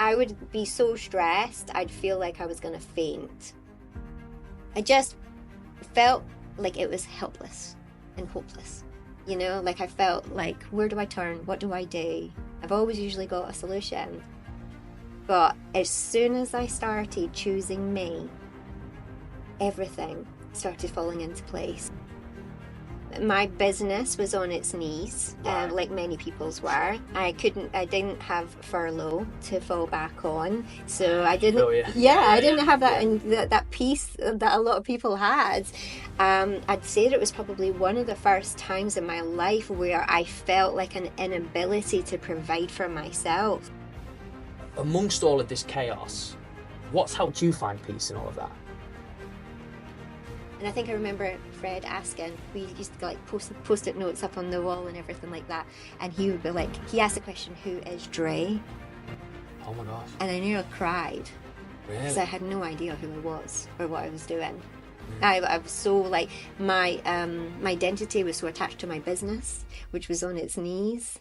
I would be so stressed, I'd feel like I was going to faint. I just felt like it was helpless and hopeless. You know, like I felt like, where do I turn? What do I do? I've always usually got a solution. But as soon as I started choosing me, everything started falling into place. My business was on its knees, like many people's were. I didn't have furlough to fall back on, so I didn't. I didn't have that that peace that a lot of people had. I'd say that it was probably one of the first times in my life where I felt like an inability to provide for myself. Amongst all of this chaos, what's helped you find peace in all of that? And I think I remember Fred asking, we used to like post-it notes up on the wall and everything like that. And he would be like, he asked the question, who is Dre? Oh my gosh. And I nearly cried. Really? Because I had no idea who I was or what I was doing. I was so like, my identity was so attached to my business, which was on its knees.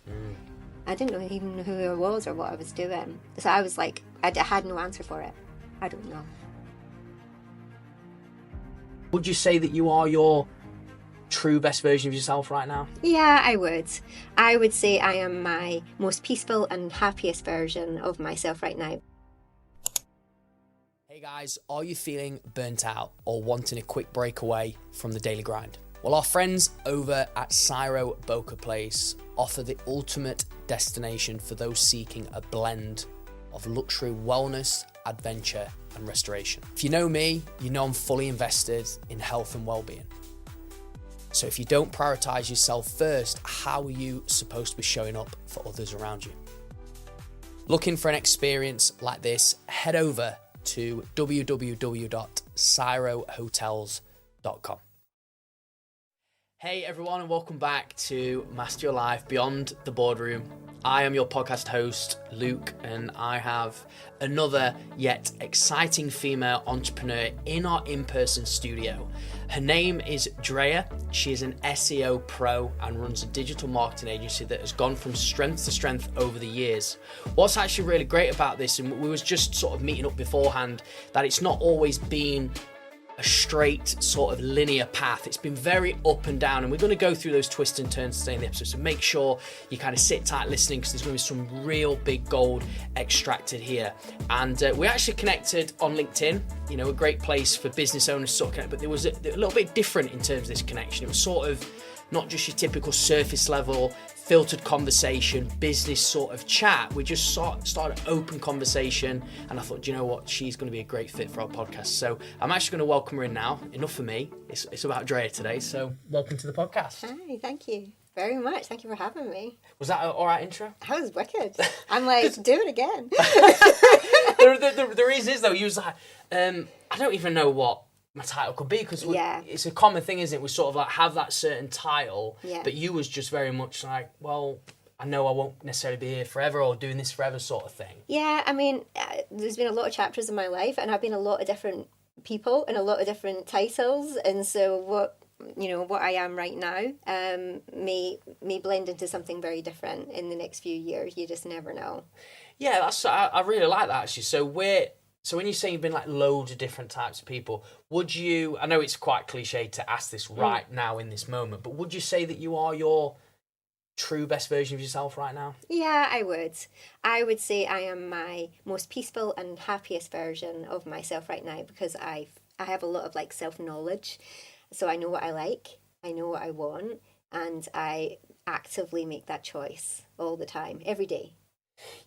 I didn't even know who I was or what I was doing. So I was like, I had no answer for it. I don't know. Would you say that you are your true best version of yourself right now? Yeah, I would. I would say I am my most peaceful and happiest version of myself right now. Hey guys, are you feeling burnt out or wanting a quick break away from the daily grind? Well, our friends over at Cyro Boca Place offer the ultimate destination for those seeking a blend of luxury wellness, adventure and restoration. If you know me, you know I'm fully invested in health and well-being. So if you don't prioritize yourself first, how are you supposed to be showing up for others around you? Looking for an experience like this, head over to www.cyrohotels.com. Hey everyone, and welcome back to Master Your Life Beyond the Boardroom. I am your podcast host, Luke, and I have another yet exciting female entrepreneur in our in-person studio. Her name is Andrea. She is an SEO pro and runs a digital marketing agency that has gone from strength to strength over the years. What's actually really great about this, and we was just sort of meeting up beforehand, that it's not always been a straight sort of linear path. It's been very up and down, and we're going to go through those twists and turns today in the episode, so make sure you kind of sit tight listening, because there's going to be some real big gold extracted here. And we actually connected on LinkedIn, you know, a great place for business owners to sort of connect, but there was a little bit different in terms of this connection. It was sort of not just your typical surface level filtered conversation, business sort of chat. We just started open conversation, and I thought, do you know what? She's going to be a great fit for our podcast. So I'm actually going to welcome her in now. Enough for me. It's about Drea today. So welcome to the podcast. Hi, thank you very much. Thank you for having me. Was that an all right intro? That was wicked. I'm like, do it again. The reason is though, you was like, I don't even know what my title could be, because it's a common thing, isn't it? We sort of like have that certain title, but you was just very much like, well, I know I won't necessarily be here forever or doing this forever sort of thing. Yeah, I mean, there's been a lot of chapters in my life, and I've been a lot of different people and a lot of different titles, and so what I am right now may blend into something very different in the next few years. You just never know. Yeah, I really like that actually. So when you say you've been like loads of different types of people, would you, I know it's quite cliche to ask this right now in this moment, but would you say that you are your true best version of yourself right now? Yeah, I would. I would say I am my most peaceful and happiest version of myself right now, because I have a lot of like self-knowledge. So I know what I like, I know what I want, and I actively make that choice all the time, every day.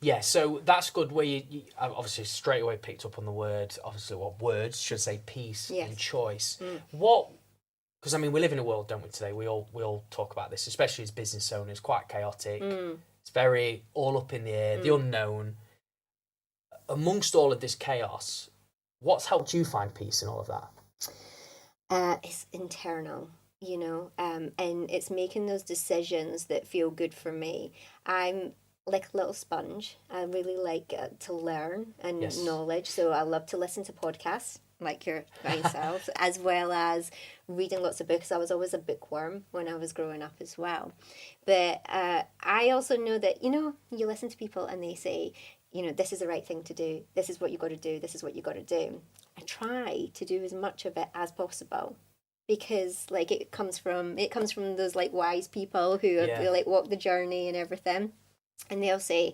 Yeah, so that's good where you obviously straight away picked up on the word, obviously what words should say peace and choice. What, because I mean we live in a world, don't we, today, we all talk about this, especially as business owners, quite chaotic. It's very all up in the air, the unknown. Amongst all of this chaos, what's helped you find peace in all of that? It's internal, and it's making those decisions that feel good for me. I'm like a little sponge. I really like to learn and knowledge, so I love to listen to podcasts like your fine self, as well as reading lots of books. I was always a bookworm when I was growing up as well. But I also know that, you listen to people and they say, this is the right thing to do. This is what you got to do. This is what you got to do. I try to do as much of it as possible, because like it comes from those like wise people who have like walked the journey and everything. And they'll say,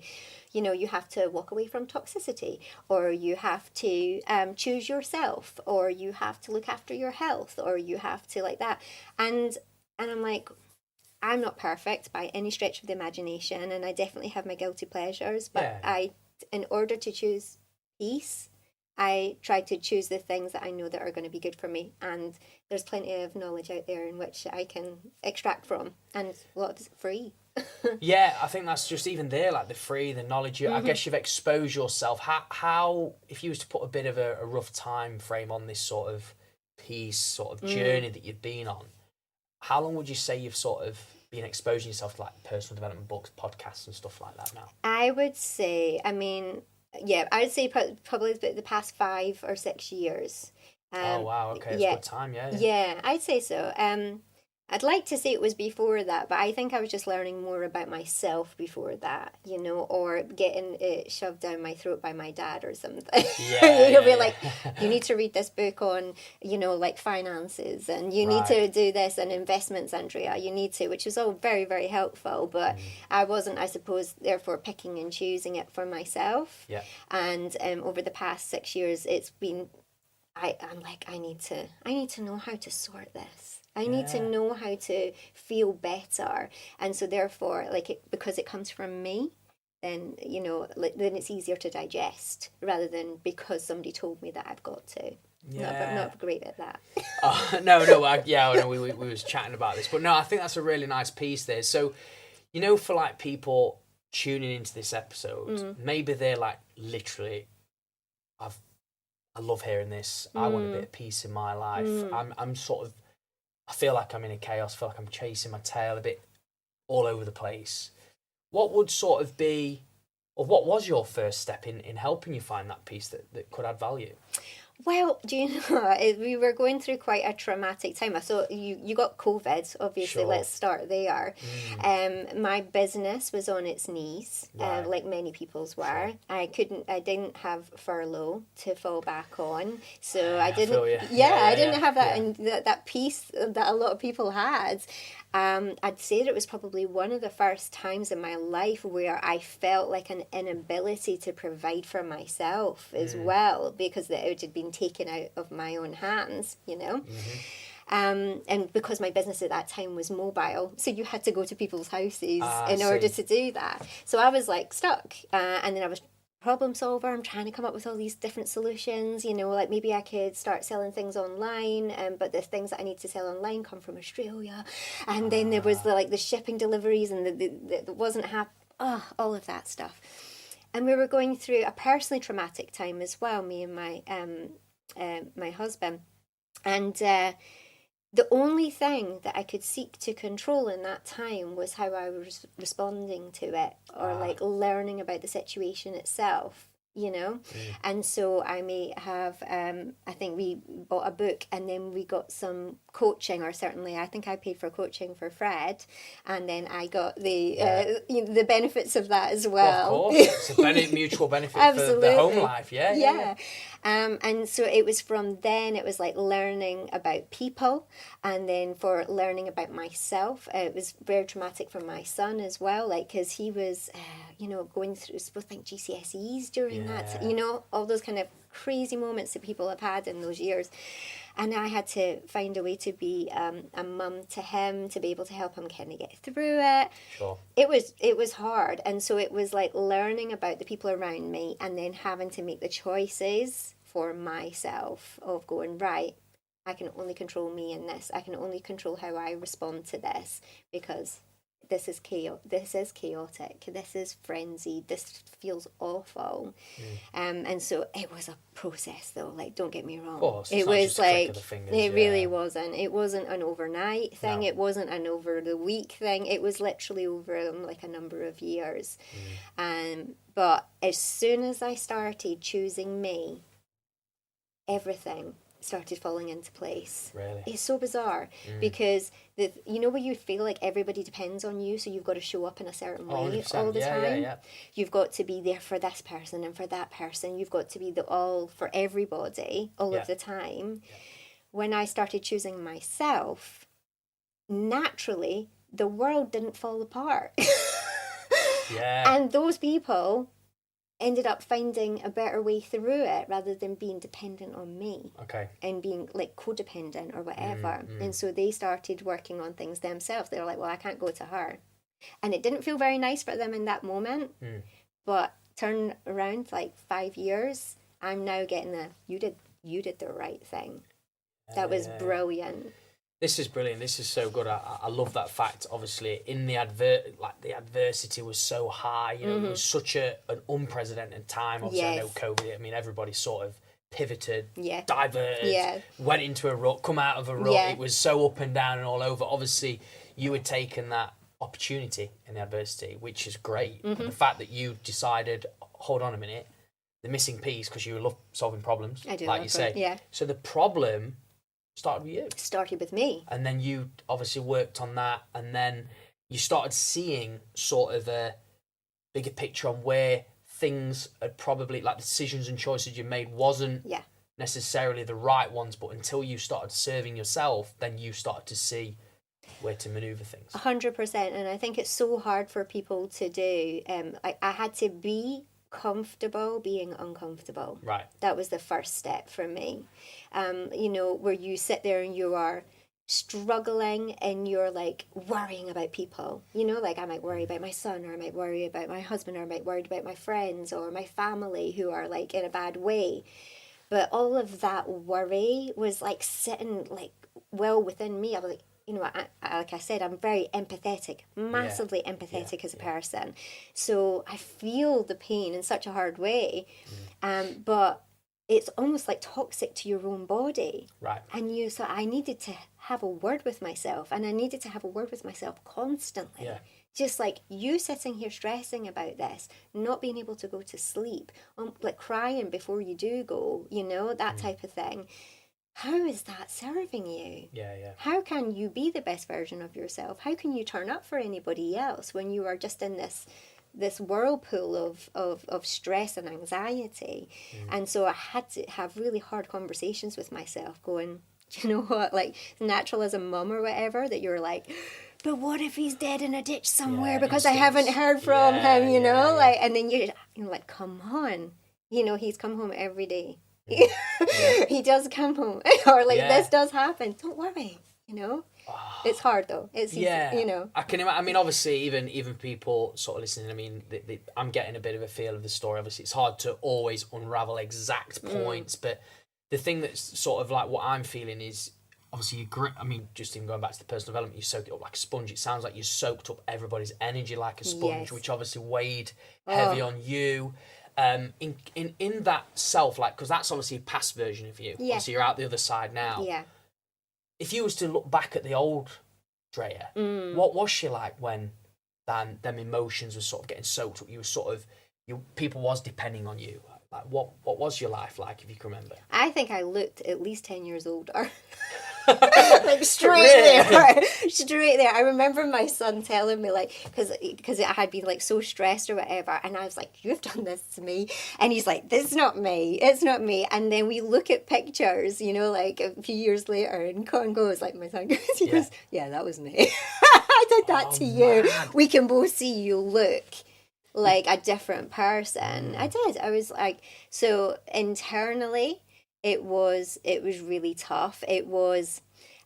you have to walk away from toxicity, or you have to choose yourself, or you have to look after your health, or you have to like that. And I'm like, I'm not perfect by any stretch of the imagination, and I definitely have my guilty pleasures, but in order to choose peace, I try to choose the things that I know that are going to be good for me. And there's plenty of knowledge out there in which I can extract from, and a lot of it's free. Yeah, I think that's just even there, like the knowledge. I guess you've exposed yourself. How, if you was to put a bit of a rough time frame on this sort of peace, sort of journey that you've been on, how long would you say you've sort of been exposing yourself to like personal development books, podcasts and stuff like that now? I would say, I'd say probably the past 5 or 6 years. Oh, wow, okay, it's a good time, yeah. Yeah, I'd say so. I'd like to say it was before that, but I think I was just learning more about myself before that, or getting it shoved down my throat by my dad or something. He'll be like, you need to read this book on, like finances, and you need to do this, and investments, Andrea, you need to, which was all very, very helpful, but I wasn't, I suppose, therefore picking and choosing it for myself. Yeah. And over the past 6 years, it's been, I'm like, I need to know how to sort this. I need to know how to feel better. And so therefore, because it comes from me, then, then it's easier to digest, rather than because somebody told me that I've got to. Yeah. Not great at that. We was chatting about this. But no, I think that's a really nice piece there. So, for like people tuning into this episode, maybe they're like, literally, I love hearing this. I want a bit of peace in my life. I'm sort of, I feel like I'm in a chaos. I feel like I'm chasing my tail a bit all over the place. What would sort of be, or what was your first step in helping you find that peace that could add value? Well, do you know, we were going through quite a traumatic time. So you got COVID, obviously. Sure. Let's start there. My business was on its knees, like many people's were. Sure. I didn't have furlough to fall back on, so I didn't. I didn't have that and that peace that a lot of people had. I'd say that it was probably one of the first times in my life where I felt like an inability to provide for myself as well, because it had been taken out of my own hands, and because my business at that time was mobile, so you had to go to people's houses in order to do that. So I was like stuck, and then I was problem solver. I'm trying to come up with all these different solutions, like maybe I could start selling things online, but the things that I need to sell online come from Australia, and then there was the shipping deliveries, and the wasn't all of that stuff. And we were going through a personally traumatic time as well, me and my husband, and the only thing that I could seek to control in that time was how I was responding to it, or learning about the situation itself, And so I may have, I think we bought a book, and then we got some coaching, or certainly I think I paid for coaching for Fred, and then I got the benefits of that as well. Well, of course, it's a mutual benefit for the home life, yeah. And so it was from then, it was like learning about people, and then for learning about myself, it was very traumatic for my son as well, because he was, going through, supposed to think GCSEs during that, all those kind of crazy moments that people have had in those years. And I had to find a way to be a mum to him, to be able to help him kind of get through it. Sure. It was hard. And so it was like learning about the people around me, and then having to make the choices for myself of going, right, I can only control me in this. I can only control how I respond to this, because this is chaotic, this is frenzied, this feels awful. And so it was a process, though, don't get me wrong. Of course, it was like, it really wasn't. It wasn't an overnight thing. No. It wasn't an over the week thing. It was literally over a number of years. But as soon as I started choosing me, everything started falling into place. Really? It's so bizarre because where you feel like everybody depends on you, so you've got to show up in a certain way all the time. Yeah. You've got to be there for this person and for that person. You've got to be the all for everybody all of the time. Yeah. When I started choosing myself, naturally, the world didn't fall apart. Yeah. And those people ended up finding a better way through it rather than being dependent on me. Okay. And being like codependent or whatever. And so they started working on things themselves. They were like, well, I can't go to her. And it didn't feel very nice for them in that moment. But turn around like 5 years, I'm now getting you did the right thing. That was brilliant. This is brilliant. This is so good. I love that fact. Obviously, in the adversity was so high. You know, it was such an unprecedented time. Obviously, I know COVID. I mean, everybody sort of pivoted, diverted, went into a rut, come out of a rut. It was so up and down and all over. Obviously, you had taken that opportunity in the adversity, which is great. And the fact that you decided, hold on a minute, the missing piece, because you love solving problems, I do, like you say. Yeah. So the problem started with you. Started with me. And then you obviously worked on that, and then you started seeing sort of a bigger picture on where things had probably, like, decisions and choices you made wasn't necessarily the right ones, but until you started serving yourself, then you started to see where to maneuver things. 100%. And I think it's so hard for people to do. I had to be comfortable being uncomfortable. Right. That was the first step for me. Where you sit there and you are struggling and you're like worrying about people. Like I might worry about my son, or I might worry about my husband, or I might worry about my friends or my family who are like in a bad way. But all of that worry was like sitting like well within me. I was like, like I said, I'm very empathetic, massively empathetic as a person. So I feel the pain in such a hard way. But it's almost like toxic to your own body. Right. And so I needed to have a word with myself, and I needed to have a word with myself constantly. Yeah. Just like you sitting here stressing about this, not being able to go to sleep, like crying before you do go, that type of thing. How is that serving you? Yeah. How can you be the best version of yourself? How can you turn up for anybody else when you are just in this whirlpool of stress and anxiety? And so I had to have really hard conversations with myself going, do you know what, like natural as a mum or whatever, that you're like, but what if he's dead in a ditch somewhere because I haven't heard from him, like, and then you're like, come on, he's come home every day. He does come home, or like this does happen. Don't worry, It's hard though. It's I can imagine. I mean, obviously, even people sort of listening. I mean, I'm getting a bit of a feel of the story. Obviously, it's hard to always unravel exact points, but the thing that's sort of like what I'm feeling is obviously I mean, just even going back to the personal development, you soak it up like a sponge. It sounds like you soaked up everybody's energy like a sponge, which obviously weighed heavy on you. In that self, like, because that's obviously a past version of you. Yeah. Obviously, you're out the other side now. Yeah. If you was to look back at the old Drea, what was she like when them emotions were sort of getting soaked up? You were sort of, people was depending on you. Like, what was your life like, if you can remember? I think I looked at least 10 years older. Like straight there. I remember my son telling me, like, because I had been like so stressed or whatever, and I was like, you've done this to me, and he's like, it's not me, and then we look at pictures, like a few years later, and Con goes, like, my son goes, he goes, yeah, that was me. I did that to you. Man. We can both see you look like a different person. I did. I was like, so internally it was really tough. It was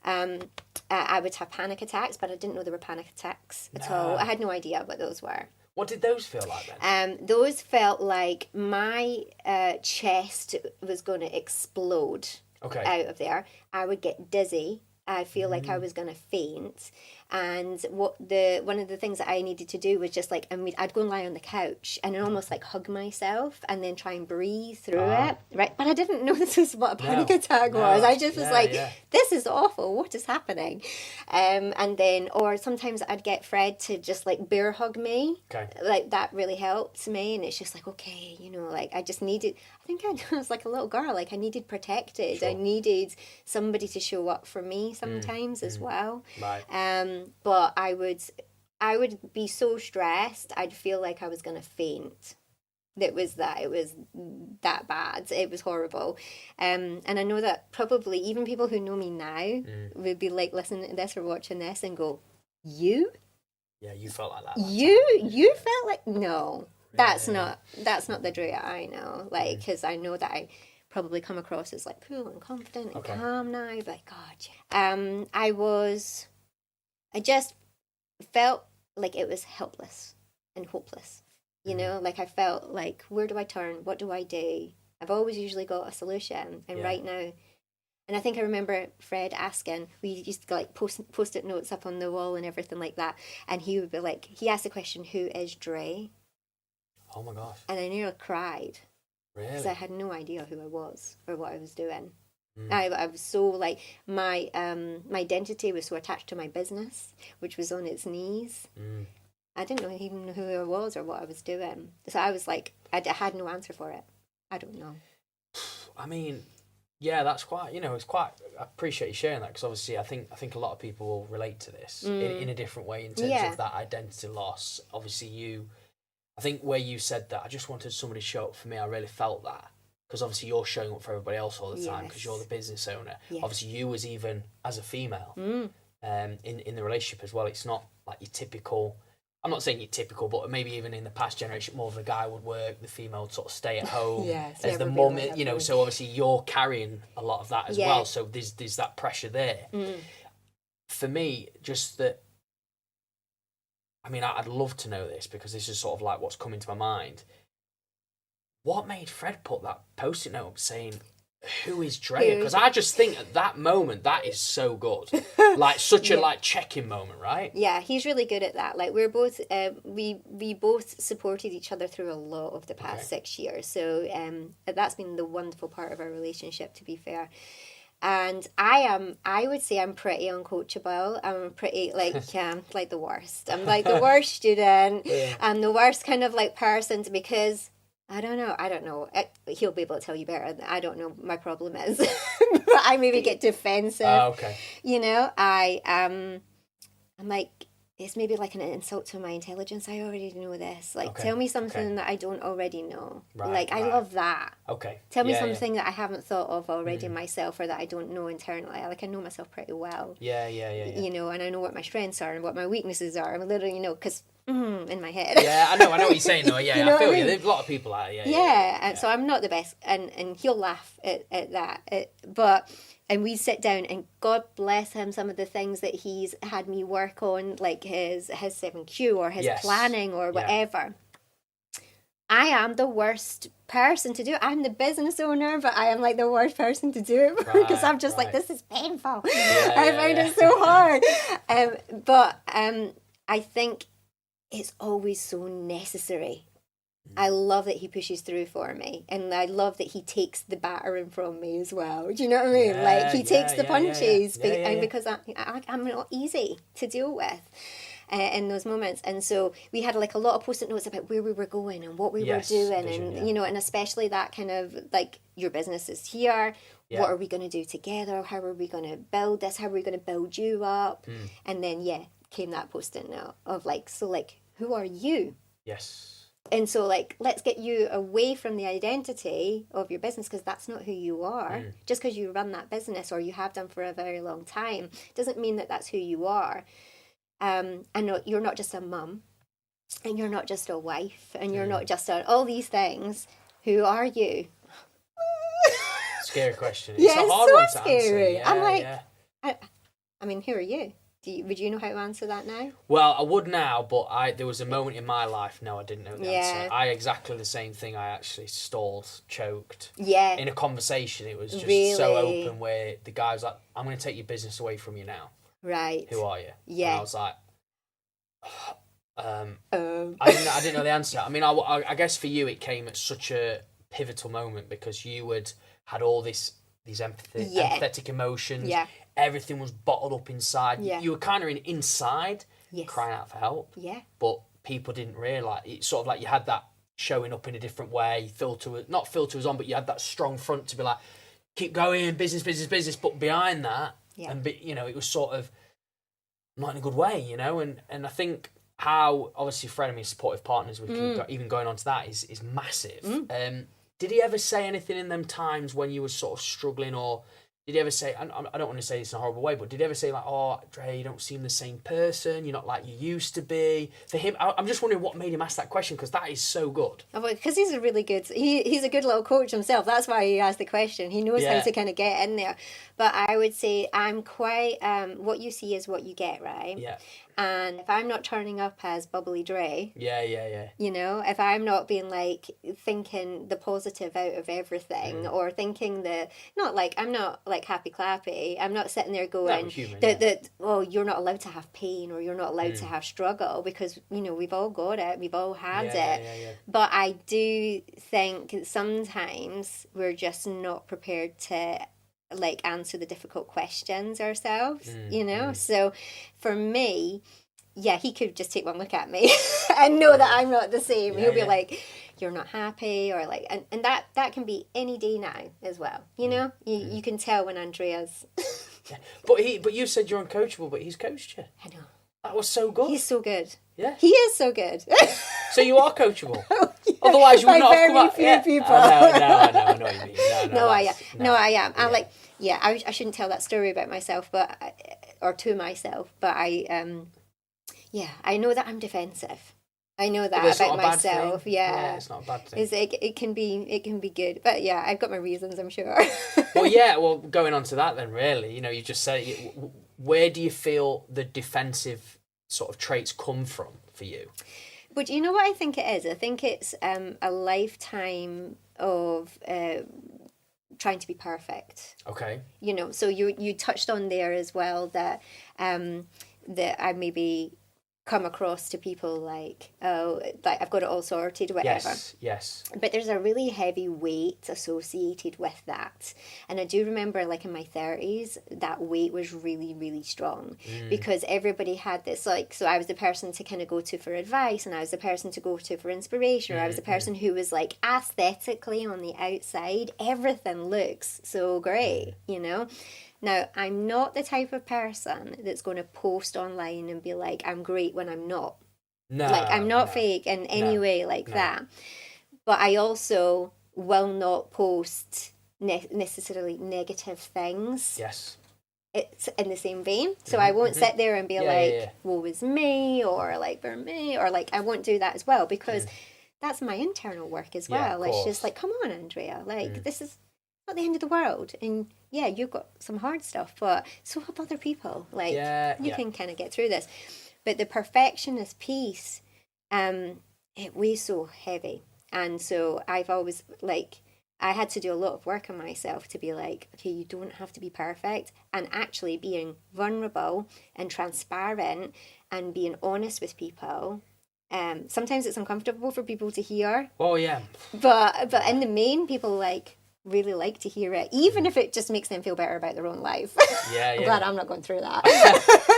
I would have panic attacks, but I didn't know there were panic attacks at all. I had no idea what those were. What did those feel like then? Those felt like my chest was going to explode out of there. I would get dizzy. I feel like I was going to faint. And one of the things that I needed to do was just like, I'd go and lie on the couch and almost like hug myself and then try and breathe through it, right? But I didn't know this is what a panic attack was. I just was this is awful. What is happening? And then, or sometimes I'd get Fred to just like bear hug me. Okay. Like that really helped me. And it's just like, okay, you know, like I just needed, I think I was like a little girl, like I needed protected. Sure. I needed somebody to show up for me sometimes as well. Right. But I would be so stressed, I'd feel like I was going to faint. It was that bad. It was horrible. And I know that probably even people who know me now would be like listening to this or watching this and go, you? Yeah, you felt like that. You felt like, no, that's not the Drea I know. Like, because I know that I probably come across as like cool and confident and calm now. But God, I just felt like it was helpless and hopeless. You know, like I felt like, where do I turn? What do I do? I've always usually got a solution. And right now, and I think I remember Fred asking, we used to like post-it notes up on the wall and everything like that. And he would be like, he asked the question, who is Dre? Oh my gosh. And I nearly cried. Really? Because I had no idea who I was or what I was doing. I was so like, my identity was so attached to my business, which was on its knees. I didn't even know who I was or what I was doing. So I was like, I had no answer for it. I don't know. I mean, yeah, that's quite, it's quite, I appreciate you sharing that because obviously I think a lot of people will relate to this in a different way in terms of that identity loss. Obviously I think where you said that, I just wanted somebody to show up for me, I really felt that. Because obviously you're showing up for everybody else all the time because you're the business owner. Yes. Obviously you as even as a female in the relationship as well. It's not like your typical, I'm not saying you're typical, but maybe even in the past generation, more of the guy would work, the female would sort of stay at home as the mum, so obviously you're carrying a lot of that as well. So there's that pressure there. For me, just that, I mean, I'd love to know this because this is sort of like what's coming to my mind. What made Fred put that post-it note up saying, who is Drea? Because I just think at that moment, that is so good. Like, such a, like, check-in moment, right? Yeah, he's really good at that. Like, we're both, we both supported each other through a lot of the past 6 years. So that's been the wonderful part of our relationship, to be fair. And I would say I'm pretty uncoachable. I'm pretty, like the worst. I'm like the worst student. I'm the worst kind of, like, person because... I don't know. He'll be able to tell you better. I don't know what my problem is. But I maybe get defensive. Okay. You know, I'm like, it's maybe like an insult to my intelligence. I already know this. Like, tell me something that I don't already know. Right, I love that. Okay. Tell me something that I haven't thought of already myself or that I don't know internally. Like, I know myself pretty well. Yeah. You know, and I know what my strengths are and what my weaknesses are. I'm literally, because... in my head. Yeah, I know what you're saying though. Yeah, I feel you. There's a lot of people out. And so I'm not the best, and he'll laugh at that. And we sit down, and God bless him, some of the things that he's had me work on, like his 7Q or his planning or whatever. I am the worst person to do it. I'm the business owner, but I am like the worst person to do it because I'm just like, this is painful. I find it so hard. But I think it's always so necessary. I love that he pushes through for me, and I love that he takes the battering from me as well. Do you know what I mean? Like he takes the punches, and because I'm not easy to deal with in those moments. And so we had like a lot of post-it notes about where we were going and what we were doing, and and especially that kind of like, your business is here. What are we going to do together? How are we going to build this? How are we going to build you up? And then came that post-it note of like, so like, who are you? Yes. And so like, let's get you away from the identity of your business, because that's not who you are. Just because you run that business or you have done for a very long time doesn't mean that that's who you are. And you're not just a mum, and you're not just a wife, and you're not just all these things. Who are you? Scary question. It's a hard one to scary. Answer. I'm like, I mean, who are you? Would you know how to answer that now? Well, I would now, but there was a moment in my life, no, I didn't know the answer. Exactly the same thing. I actually stalled, choked. Yeah. In a conversation, it was just so open where the guy was like, I'm going to take your business away from you now. Right. Who are you? Yeah. And I was like, I didn't know the answer. I mean, I guess for you it came at such a pivotal moment because you had all these empathetic emotions. Yeah. Everything was bottled up inside. Yeah. You were kind of inside, Yes. crying out for help. Yeah. But people didn't realise. It's sort of like you had that showing up in a different way. Not filter was on, but you had that strong front to be like, keep going, business, business, business. But behind that, it was sort of not in a good way, and I think how obviously frenemy supportive partners we can even going on to that is massive. Did he ever say anything in them times when you were sort of struggling, or did he ever say, I don't want to say this in a horrible way, but did he ever say like, oh, Dre, you don't seem the same person, you're not like you used to be? For him, I'm just wondering what made him ask that question, because that is so good. Because he's a really good, he's a good little coach himself. That's why he asked the question. He knows how to kind of get in there. But I would say I'm quite, what you see is what you get, right? Yeah. And if I'm not turning up as bubbly Dre, yeah, if I'm not being like thinking the positive out of everything, or thinking I'm not like happy clappy. I'm not sitting there going you're not allowed to have pain, or you're not allowed to have struggle, because we've all got it, we've all had it. Yeah. But I do think sometimes we're just not prepared to like answer the difficult questions ourselves, So for me, he could just take one look at me and know that I'm not the same. He'll be like, you're not happy, or like, and that can be any day now as well. You can tell when Andrea's but you said you're uncoachable, but he's coached you. I know. That was so good. He's so good. Yeah. He is so good. So you are coachable. Otherwise you would not have come out. Very few people. I know what you mean. No, I am. I'm like, I shouldn't tell that story about myself, or to myself, but I know that I'm defensive. I know that about myself. Yeah, it's not a bad thing. It can be good, but I've got my reasons, I'm sure. Well, going on to that then, really, you just said, where do you feel the defensive sort of traits come from for you? But you know what I think it is? I think it's a lifetime of trying to be perfect. Okay. So you touched on there as well that I maybe come across to people like, oh, like I've got it all sorted, whatever. Yes. But there's a really heavy weight associated with that. And I do remember, like in my 30s, that weight was really, really strong because everybody had this, like, so I was the person to kind of go to for advice, and I was the person to go to for inspiration, or I was the person who was like, aesthetically on the outside, everything looks so great, Now, I'm not the type of person that's going to post online and be like, I'm great when I'm not. No. Like, I'm not fake in any way like that. But I also will not post necessarily negative things. Yes. It's in the same vein. So I won't sit there and be woe is me, or like, for me, or like, I won't do that as well, because that's my internal work as well. It's just like, come on, Andrea, like, this is not the end of the world, and you've got some hard stuff, but so have other people. Like, you can kind of get through this. But the perfectionist piece, it weighs so heavy, and so I've always I had to do a lot of work on myself to be like, okay, you don't have to be perfect, and actually being vulnerable and transparent and being honest with people. Sometimes it's uncomfortable for people to hear. Oh yeah. But in the main, people really like to hear it, even if it just makes them feel better about their own life. I'm glad I'm not going through that.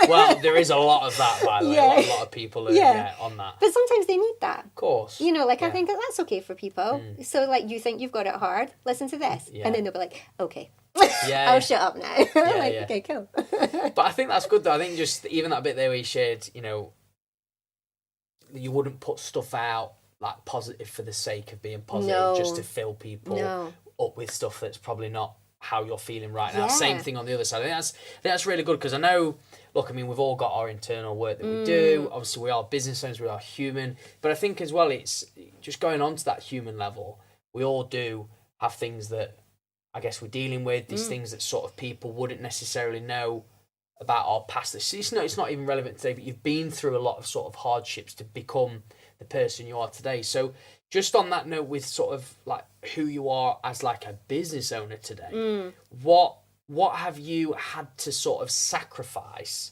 Well, there is a lot of that, by the way. A lot of people are on that. But sometimes they need that. Of course. I think that's okay for people. So, you think you've got it hard, listen to this. Yeah. And then they'll be like, okay, I'll shut up now. Okay, cool. But I think that's good, though. I think just even that bit there where you shared, you wouldn't put stuff out positive for the sake of being positive, just to fill people up with stuff that's probably not how you're feeling right now. Same thing on the other side. I think that's really good, because I know, look, I mean, we've all got our internal work that we do. Obviously, we are business owners, we are human. But I think as well, it's just going on to that human level. We all do have things that I guess we're dealing with, these things that sort of people wouldn't necessarily know about our past. It's not even relevant today, but you've been through a lot of sort of hardships to become the person you are today. So just on that note, with sort of who you are as a business owner today, what have you had to sort of sacrifice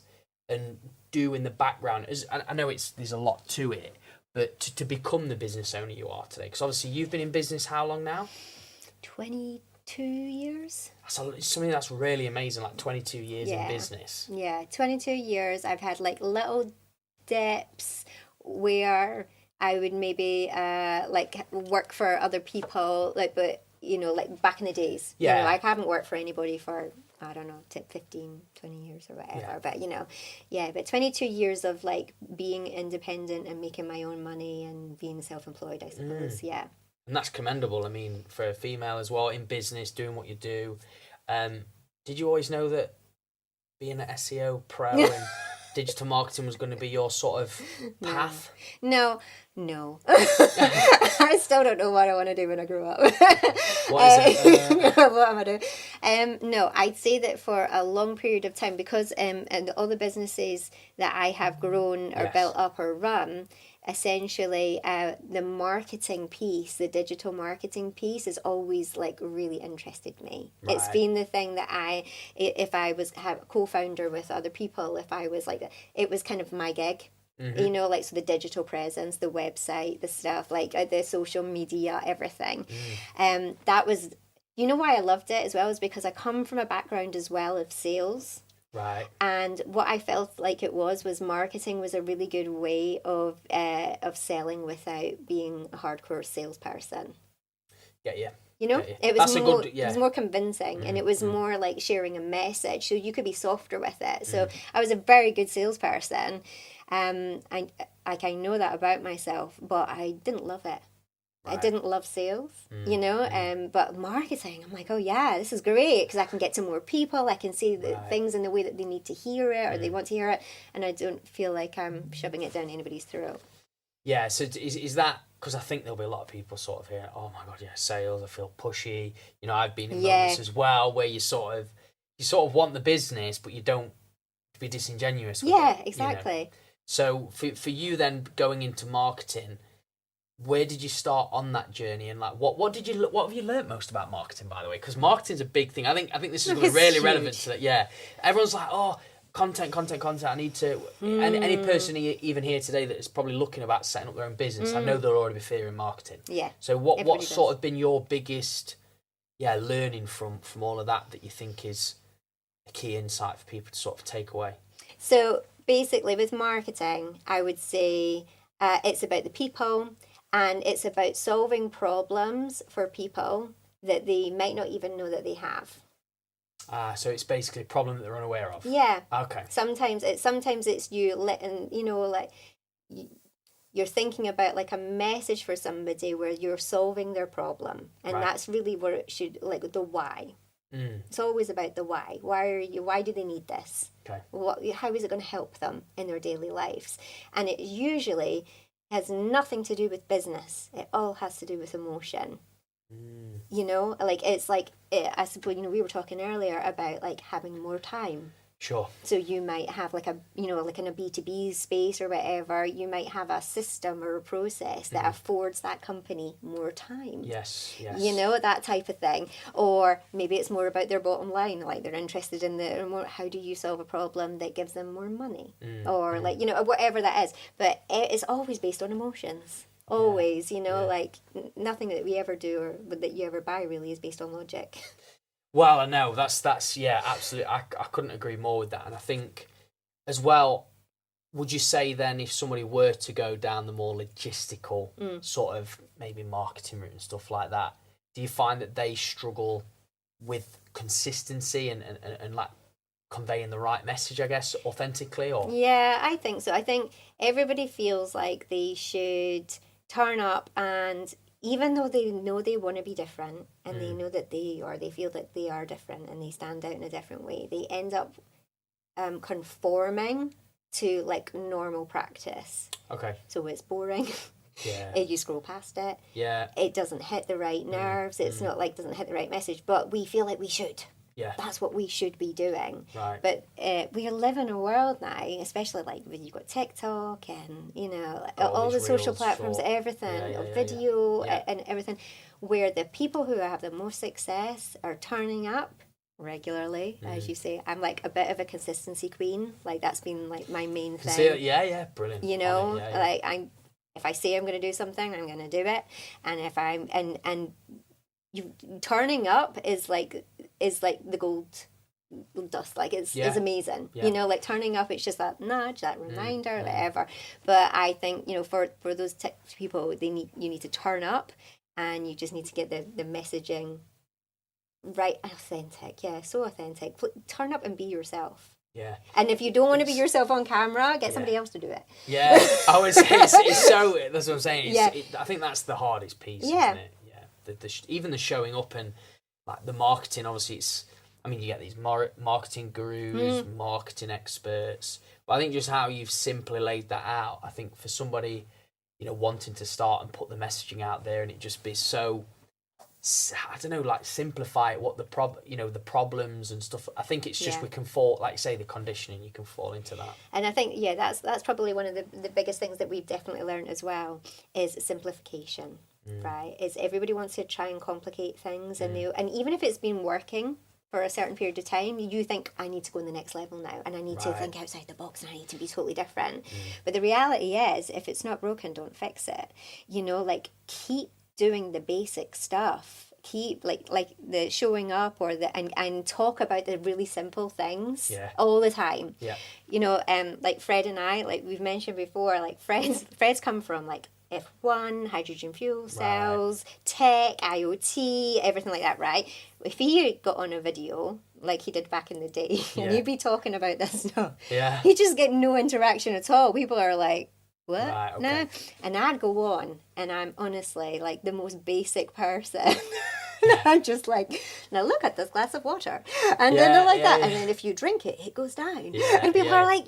and do in the background? As I know there's a lot to it, but to become the business owner you are today, because obviously you've been in business how long now? 22 years. That's something that's really amazing, like 22 years in business. Yeah, 22 years. I've had like little dips where I would maybe like work for other people, like, but you know, like back in the days. Yeah. You know, I haven't worked for anybody for, I don't know, 15, 20 years or whatever. Yeah. But, you know, but 22 years of like being independent and making my own money and being self-employed, I suppose. Yeah. And that's commendable. I mean, for a female as well, in business, doing what you do. Did you always know that being an SEO pro and digital marketing was going to be your sort of path? No. I still don't know what I want to do when I grow up. What is it? What am I doing? No, I'd say that for a long period of time, because and all the businesses that I have grown or built up or run, essentially the marketing piece, the digital marketing piece, has always like really interested me. Right. It's been the thing that if I was co-founder with other people, if I was like, it was kind of my gig. Mm-hmm. You know, like, so the digital presence, the website, the stuff, like the social media, everything. That was, you know why I loved it as well, is because I come from a background as well of sales. Right. And what I felt like it was marketing was a really good way of selling without being a hardcore salesperson. Yeah. You know, it was more convincing, and it was more like sharing a message, so you could be softer with it. So I was a very good salesperson. I know that about myself, but I didn't love it. Right. I didn't love sales, you know, but marketing, I'm like, oh yeah, this is great, because I can get to more people, I can see the things in the way that they need to hear it or they want to hear it, and I don't feel like I'm shoving it down anybody's throat. Yeah, so is that, because I think there'll be a lot of people sort of hearing, oh my God, yeah, sales, I feel pushy. You know, I've been in moments as well where you sort of want the business, but you don't be disingenuous with it. Exactly. You know? So for you then, going into marketing, where did you start on that journey, and like what have you learned most about marketing, by the way? Because marketing's a big thing. I think this is going to be really relevant to that. Yeah, everyone's like, oh, content. I need to. Any person even here today that is probably looking about setting up their own business, I know they'll already be fearing marketing. Yeah. So what's sort of been your biggest learning from all of that you think is a key insight for people to sort of take away? So basically, with marketing, I would say it's about the people, and it's about solving problems for people that they might not even know that they have. So it's basically a problem that they're unaware of. Yeah. Okay. Sometimes it's you letting, you know, like you're thinking about like a message for somebody where you're solving their problem, and that's really where it should, like, the why. It's always about the why. Why do they need this? Okay. How is it going to help them in their daily lives? And it usually has nothing to do with business. It all has to do with emotion. You know, like, it's like, I suppose, you know, we were talking earlier about like having more time. Sure. So you might have like like in a B2B space or whatever, you might have a system or a process that affords that company more time. Yes. You know, that type of thing. Or maybe it's more about their bottom line, like they're interested in how do you solve a problem that gives them more money? Or like, you know, whatever that is. But it's always based on emotions. Always, you know, like nothing that we ever do or that you ever buy really is based on logic. Well, I know that's absolutely. I couldn't agree more with that, and I think as well. Would you say then, if somebody were to go down the more logistical sort of maybe marketing route and stuff like that, do you find that they struggle with consistency and like conveying the right message, I guess, authentically? Or yeah, I think so. I think everybody feels like they should turn up, and even though they know they want to be different, and they know that they feel that they are different and they stand out in a different way, they end up conforming to like normal practice. Okay. So it's boring. Yeah. You scroll past it. Yeah. It doesn't hit the right nerves. It's not like doesn't hit the right message, but we feel like we should. Yeah. That's what we should be doing. Right. But we live in a world now, especially like when you've got TikTok and, you know, all the social platforms, everything, video and everything, where the people who have the most success are turning up regularly, as you say. I'm like a bit of a consistency queen. Like that's been like my main thing. See, yeah, brilliant. You know, yeah. like if I say I'm going to do something, I'm going to do it. And if I'm and you turning up is like the gold dust. Like it's amazing. You know, like turning up, it's just that nudge, that reminder, whatever. But I think, you know, for those people, you need to turn up, and you just need to get the messaging right, authentic. Yeah, so authentic. Turn up and be yourself. Yeah. And if you don't want to be yourself on camera, get somebody else to do it. Yeah. I would say it's so, that's what I'm saying. I think that's the hardest piece, isn't it? Yeah. Even the showing up and like the marketing, obviously you get these marketing gurus, marketing experts, but I think just how you've simply laid that out, I think for somebody, you know, wanting to start and put the messaging out there and it just be so, I don't know, like simplify it, what the problems and stuff. I think it's just we can fall, like say the conditioning, you can fall into that. And I think that's probably one of the biggest things that we've definitely learned as well is simplification, right? Is everybody wants to try and complicate things, and even if it's been working for a certain period of time, you think, I need to go in the next level now, and I need to think outside the box, and I need to be totally different. But the reality is, if it's not broken, don't fix it. You know, like keep doing the basic stuff. Keep like the showing up or and talk about the really simple things all the time. Yeah. You know, like Fred and I, like we've mentioned before, like Fred's come from like F1, hydrogen fuel cells, tech, IoT, everything like that, right? If he got on a video like he did back in the day and he'd be talking about this stuff, he'd just get no interaction at all. People are like, what? Right, okay. No. And I'd go on, and I'm honestly like the most basic person. I'm just like, now look at this glass of water. And then they're like that. And then if you drink it, it goes down. And people are like,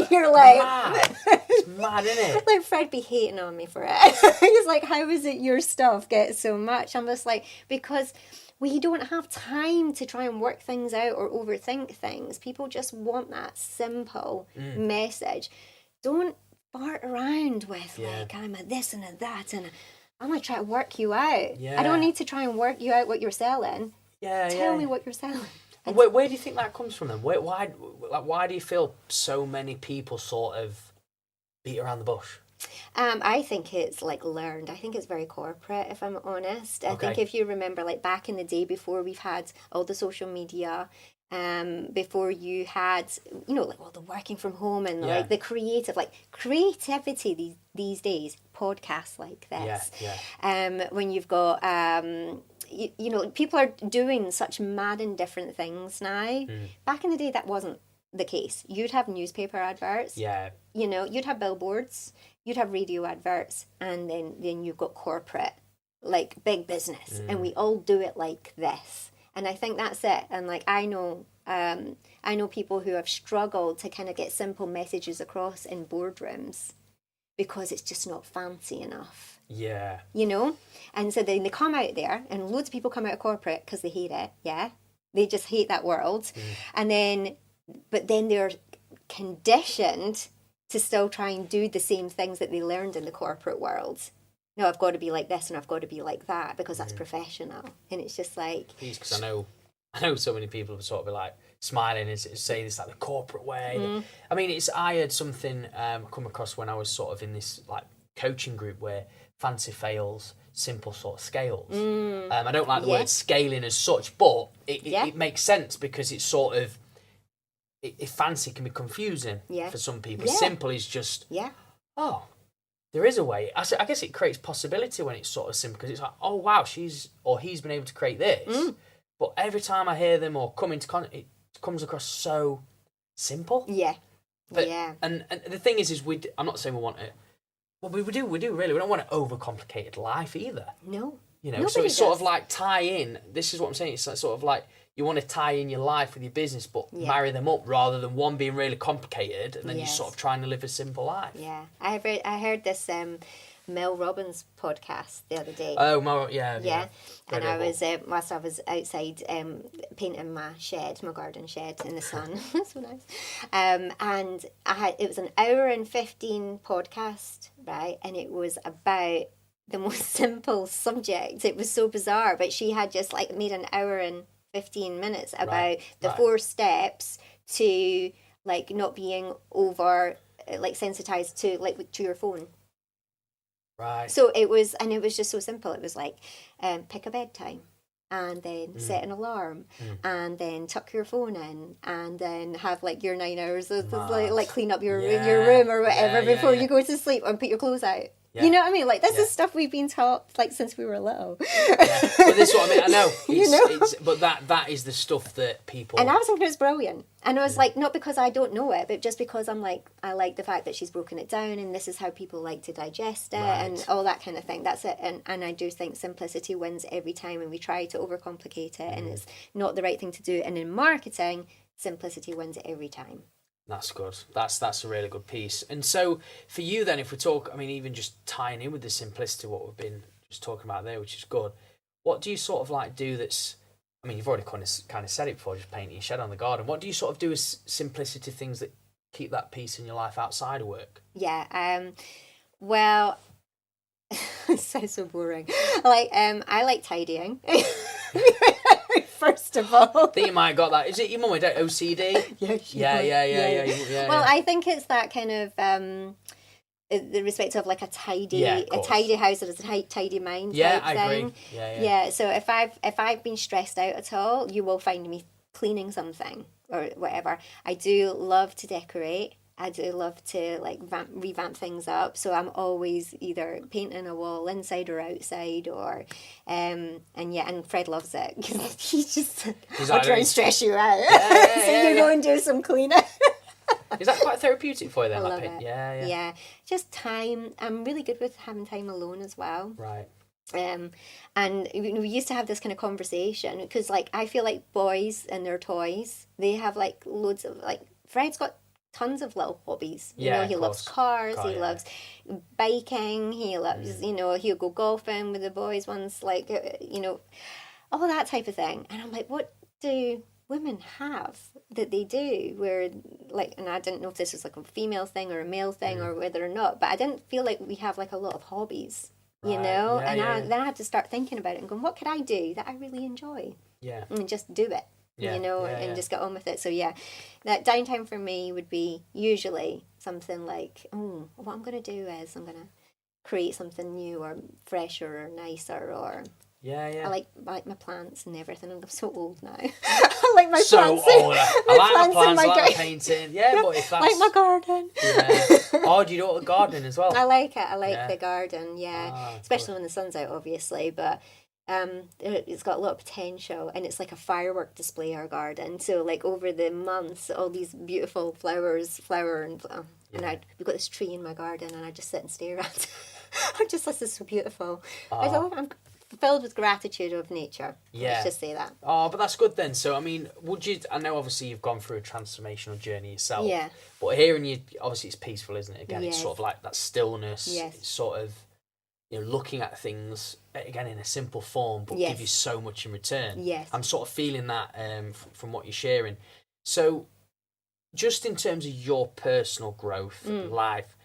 You're like... Mad. It's mad, isn't it? Like Fred be hating on me for it. He's like, how is it your stuff gets so much? I'm just like, because we don't have time to try and work things out or overthink things. People just want that simple message. Don't fart around with like, I'm a this and a that and I'm going to try to work you out. Yeah. I don't need to try and work you out what you're selling. Tell me what you're selling. Where do you think that comes from then? Why do you feel so many people sort of beat around the bush? I think it's like learned. I think it's very corporate, if I'm honest. I think if you remember, like back in the day before we've had all the social media, before you had, you know, like all the working from home and like the creativity these days, podcasts like this. When you've got, you know, people are doing such mad and different things now. Back in the day, that wasn't the case. You'd have newspaper adverts. You know, you'd have billboards, you'd have radio adverts, and then you've got corporate, like big business, and we all do it like this. And I think that's it. And like I know people who have struggled to kind of get simple messages across in boardrooms because it's just not fancy enough. Yeah. You know? And so then they come out there, and loads of people come out of corporate because they hate it. Yeah. They just hate that world. And but then they're conditioned to still try and do the same things that they learned in the corporate world. No, I've got to be like this and I've got to be like that because that's professional. And it's just like... Because I know so many people would sort of be like smiling and saying this like the corporate way. I mean, I heard something come across when I was sort of in this like coaching group where fancy fails, simple sort of scales. I don't like the word scaling as such, but it makes sense because it's sort of... If fancy can be confusing for some people. Simple is just, there is a way. I guess it creates possibility when it's sort of simple because it's like, oh, wow, she's or he's been able to create this. But every time I hear them or come into contact, it comes across so simple. And the thing is I'm not saying we want it. Well, we do really. We don't want an overcomplicated life either. No. You know, so it's sort of like tie in. This is what I'm saying. It's like sort of like you want to tie in your life with your business, but marry them up rather than one being really complicated and then you're sort of trying to live a simple life. Yeah, I heard this Mel Robbins podcast the other day. Oh, Mel, yeah. And I was whilst I was outside painting my garden shed in the sun. So nice. And it was an hour and 15 podcast, right? And it was about the most simple subject. It was so bizarre, but she had just like made an hour and 15 minutes about the 4 steps to like not being over like sensitized to like to your phone. Right. So it was just so simple. It was like pick a bedtime, and then set an alarm, and then tuck your phone in, and then have like your 9 hours of like clean up your room or whatever before you go to sleep, and put your clothes out. Yeah. You know what I mean? Like, this is stuff we've been taught, like, since we were little. But this is what I mean. I know. But that is the stuff that people... And I was thinking it was brilliant. And I was like, not because I don't know it, but just because I'm like, I like the fact that she's broken it down, and this is how people like to digest it, and all that kind of thing. That's it. And I do think simplicity wins every time, and we try to overcomplicate it, and it's not the right thing to do. And in marketing, simplicity wins every time. That's good. That's a really good piece. And so for you then, if we talk, I mean, even just tying in with the simplicity, what we've been just talking about there, which is good, what do you sort of like do that's, I mean, you've already kind of said it before, just painting a shed on the garden. What do you sort of do as simplicity things that keep that peace in your life outside of work? Yeah. Well, it sounds so boring. Like, I like tidying. First of all, I think you might have got that. Is it your mum or dad? OCD? Yeah. Well, I think it's that kind of the respect of like a tidy house or a tidy mind. Yeah, type I thing. agree. Yeah. So if I've been stressed out at all, you will find me cleaning something or whatever. I do love to decorate. I do love to like revamp things up, so I'm always either painting a wall inside or outside, or and Fred loves it because he's I'll try and stress you out, so you go and do some cleaning. Is that quite therapeutic for you then? I love it. Yeah. Just time. I'm really good with having time alone as well. Right. And we used to have this kind of conversation because like I feel like boys and their toys, they have like loads of like Fred's got tons of little hobbies. You know, he loves cars, he loves biking, he loves, he'll go golfing with the boys once, like, all that type of thing. And I'm like, what do women have that they do where, like, and I didn't know if this was like a female thing or a male thing or whether or not, but I didn't feel like we have like a lot of hobbies, then I had to start thinking about it and going, what could I do that I really enjoy? Yeah. And just do it. And just get on with it. So that downtime for me would be usually something like, what I'm going to do is I'm going to create something new or fresher or nicer or... I like my plants and everything. I'm so old now. I like my plants. Old. I like my plants, I like my painting. Yeah, but if that's... like my garden. Oh, do you do the gardening as well? I like it. I like the garden, especially when the sun's out, obviously, but... it's got a lot of potential, and it's like a firework display, our garden. So like over the months, all these beautiful flowers flower, and we've got this tree in my garden, and I just sit and stare at it. I'm just, this is so beautiful. I'm filled with gratitude of nature. Let's just say that. Oh, but that's good then. So I mean, I know obviously you've gone through a transformational journey yourself, but hearing you, obviously it's peaceful, isn't it? Again, it's sort of like that stillness. It's sort of, looking at things again in a simple form, but give you so much in return. I'm sort of feeling that from what you're sharing. So just in terms of your personal growth life,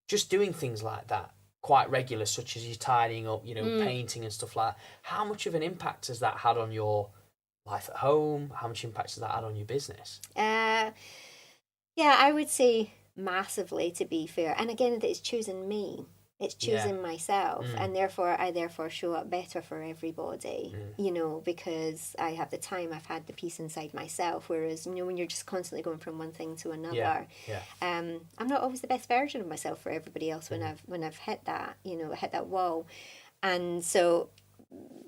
just doing things like that quite regular, such as you tidying up, painting and stuff like that, how much of an impact has that had on your life at home? How much impact has that had on your business? I would say massively, to be fair. And again, it's choosing me. It's choosing myself, and I show up better for everybody, because I have the time, I've had the peace inside myself, whereas, when you're just constantly going from one thing to another, I'm not always the best version of myself for everybody else when I've hit that, hit that wall. And so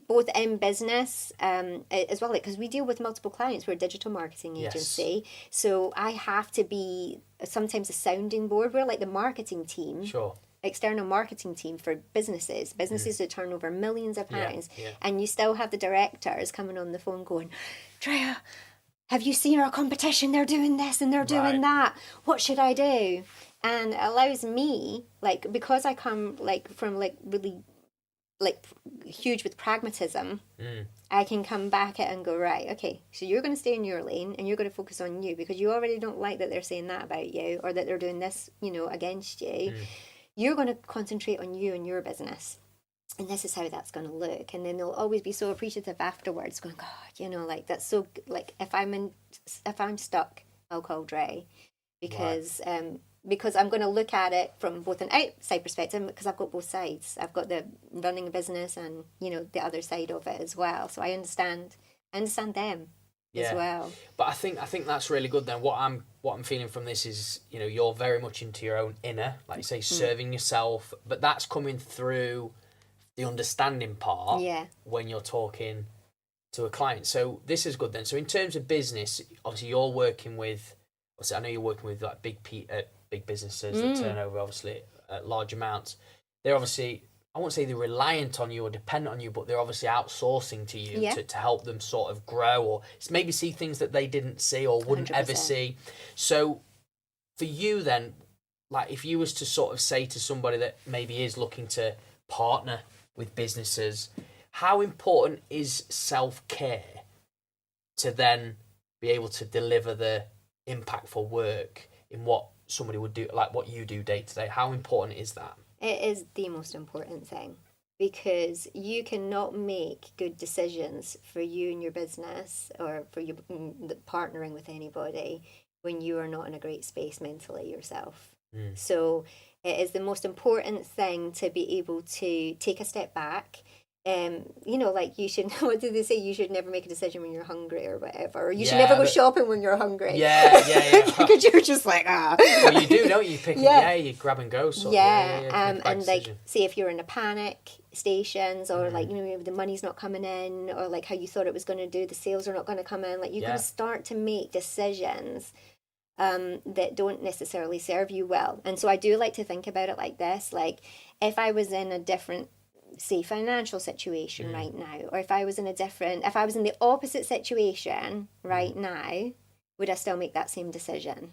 both in business as well, because we deal with multiple clients. We're a digital marketing agency, so I have to be sometimes a sounding board. We're like the marketing team. Sure. External marketing team for businesses that turn over millions of pounds, and you still have the directors coming on the phone going, Drea, have you seen our competition? They're doing this and they're doing that. What should I do? And it allows me, like, because I come like from like really like huge with pragmatism, I can come back at it and go, right, okay, so you're going to stay in your lane and you're going to focus on you, because you already don't like that they're saying that about you or that they're doing this, against you. You're going to concentrate on you and your business. and this is how that's going to look. And then they'll always be so appreciative afterwards, going, God, you know, like that's so, like if I'm stuck, I'll call Dre, because because I'm going to look at it from both an outside perspective, because I've got both sides. I've got the running a business and, you know, the other side of it as well. So I understand them as well. But I think that's really good then. What I'm feeling from this is, you know, you're very much into your own inner, like you say, serving yourself, but that's coming through the understanding part when you're talking to a client. So this is good then. So in terms of business, obviously you're working with, I know you're working with like big businesses that turn over obviously at large amounts. They're obviously, I won't say they're reliant on you or dependent on you, but they're obviously outsourcing to you to help them sort of grow or maybe see things that they didn't see or wouldn't 100%. ever see. So for you then, like if you was to sort of say to somebody that maybe is looking to partner with businesses, how important is self-care to then be able to deliver the impactful work in what somebody would do, like what you do day to day? How important is that? It is the most important thing, because you cannot make good decisions for you and your business or for you partnering with anybody when you are not in a great space mentally yourself. So it is the most important thing to be able to take a step back. You know, like you should, what do they say? You should never make a decision when you're hungry or whatever. Or you should never go shopping when you're hungry. Yeah. Because you're just like, Well, you do, don't you? You grab and go. Sort of. And like, say if you're in a panic stations or like, you know, the money's not coming in or like how you thought it was going to do, the sales are not going to come in. Like you can start to make decisions that don't necessarily serve you well. And so I do like to think about it like this. Like if I was in a different, say, financial situation right now, or if I was in the opposite situation right now, would I still make that same decision?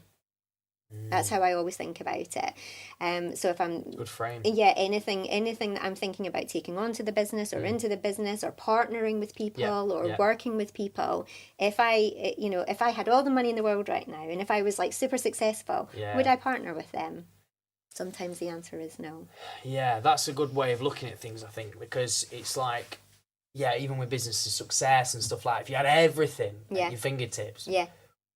That's how I always think about it. So if I'm good frame, anything that I'm thinking about taking on to the business or into the business or partnering with people or working with people, if I had all the money in the world right now and if I was like super successful, would I partner with them? Sometimes the answer is no. Yeah, that's a good way of looking at things, I think, because it's like, even with business success and stuff like that, if you had everything at your fingertips,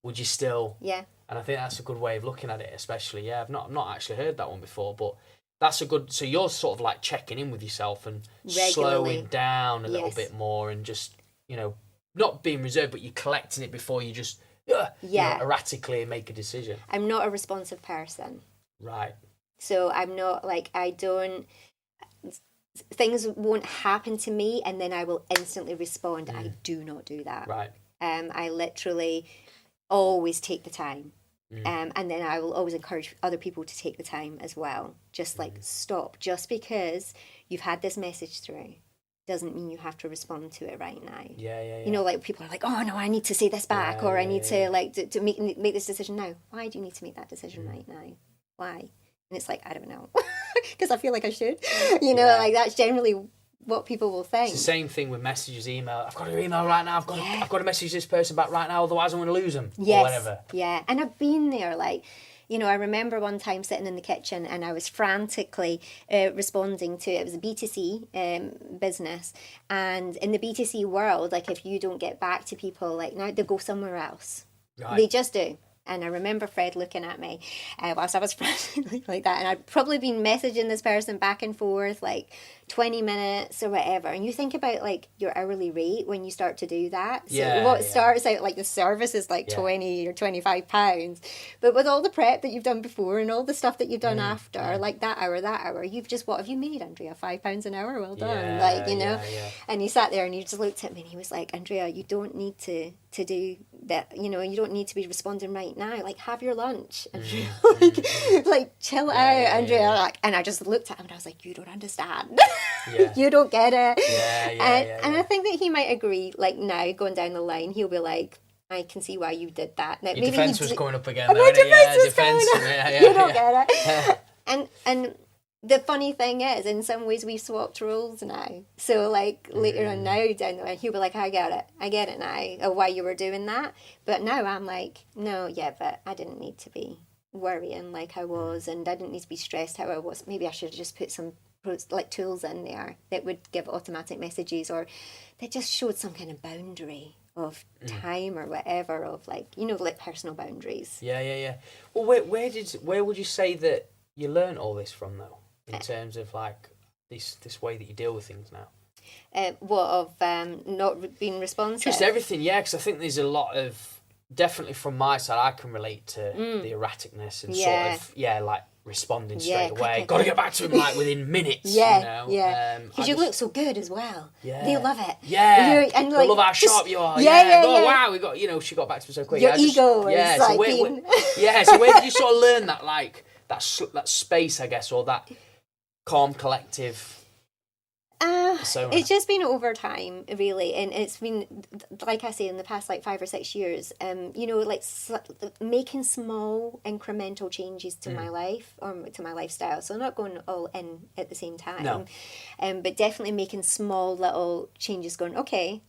would you still? Yeah. And I think that's a good way of looking at it, especially. I've not actually heard that one before, but that's a good. So you're sort of like checking in with yourself and slowing down a little bit more, and just, you know, not being reserved, but you're collecting it before you just you know, erratically make a decision. I'm not a responsive person. Right. So I'm not like, things won't happen to me and then I will instantly respond. I do not do that. Right. I literally always take the time. And then I will always encourage other people to take the time as well. Just like stop. Just because you've had this message through doesn't mean you have to respond to it right now. Yeah. You know, like people are like, oh no, I need to say this back, or I need to like to make this decision now. Why do you need to make that decision right now? Why? And it's like, I don't know, because I feel like I should. You know, like that's generally what people will think. It's the same thing with messages, email. I've got to email right now. I've got to message this person back right now, otherwise I'm going to lose them. Or whatever. Yeah, and I've been there. Like, you know, I remember one time sitting in the kitchen and I was frantically responding to, it was a B2C business. And in the B2C world, like if you don't get back to people, like now they go somewhere else. Right. They just do. And I remember Fred looking at me whilst I was frantically like that. And I'd probably been messaging this person back and forth like 20 minutes or whatever. And you think about like your hourly rate when you start to do that. So starts out like the service is like 20 or 25 pounds. But with all the prep that you've done before and all the stuff that you've done after, like that hour, you've just, what have you made, Andrea? £5 an hour? Well done. Like, you know. And he sat there and he just looked at me and he was like, Andrea, you don't need to do that, you know, you don't need to be responding right now. Like, have your lunch. Andrea, like chill out, Andrea. Like, and I just looked at him and I was like, you don't understand. You don't get it. And I think that he might agree, like now going down the line, he'll be like, I can see why you did that. Now, your defence was coming up again. My defence was coming up. You don't get it. And the funny thing is, in some ways, we've swapped roles now. So, like, later on now, down the line, he'll be like, I get it now, of why you were doing that. But now I'm like, no, but I didn't need to be worrying like I was, and I didn't need to be stressed how I was. Maybe I should have just put some like tools in there that would give automatic messages, or that just showed some kind of boundary of time or whatever, of like, you know, like personal boundaries. Yeah. Well, where would you say that you learned all this from, though, in terms of like this way that you deal with things now? What of not being responsive? Just everything, yeah. Because I think there's a lot of, definitely from my side, I can relate to the erraticness and sort of like responding straight away. Got to get back to him like within minutes. Yeah, you know? yeah. Because you look so good as well. Yeah, they love it. Yeah, and like, love how sharp you are. Wow, we got, you know, she got back to me so quick. Your ego is so like so where did you sort of learn that, like that space, I guess, or that calm, collective? It's just been over time, really, and it's been, like I say, in the past like 5 or 6 years, you know, like making small incremental changes to my life or to my lifestyle. So not going all in at the same time, but definitely making small little changes. Going, okay,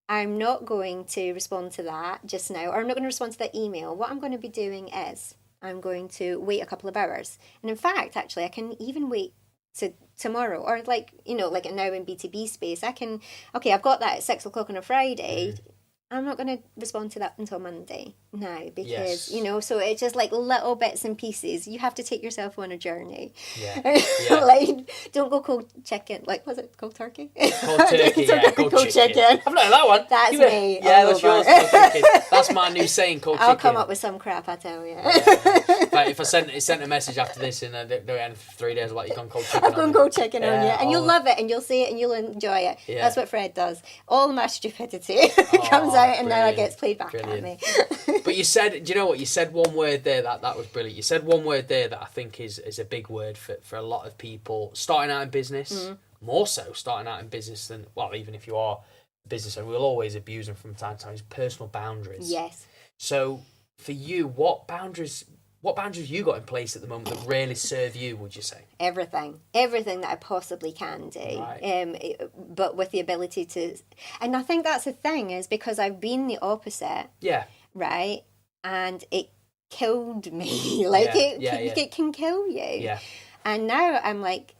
I'm not going to respond to that just now, or I'm not going to respond to that email. What I'm going to be doing is I'm going to wait a couple of hours, and in fact, actually, I can even wait to tomorrow, or like, you know, like now in B2B space, I can, okay, I've got that at 6 o'clock on a Friday. I'm not going to respond to that until Monday now, because, you know, so it's just like little bits and pieces. You have to take yourself on a journey. Like, don't go cold chicken. Like, was it cold turkey? Cold turkey, cold chicken. I've not heard that one. That's me. Yeah, that's yours, cold chicken. That's my new saying, cold chicken. I'll come up with some crap, I tell you. If I sent a message after this in 3 days, like, you've gone cold chicken. I've gone cold chicken on you. And you'll love it, and you'll say it, and you'll enjoy it. That's what Fred does. All my stupidity comes out, and now it gets played back at me. But you said, do you know what? You said one word there that was brilliant. You said one word there that I think is a big word for a lot of people starting out in business, more so starting out in business than, well, even if you are a business owner, we'll always abuse them from time to time, is personal boundaries. Yes. So for you, what boundaries have you got in place at the moment that really serve you, would you say? Everything that I possibly can do, right. But with the ability to, and I think that's the thing, is because I've been the opposite, right, and it killed me, like it can kill you, and now I'm like,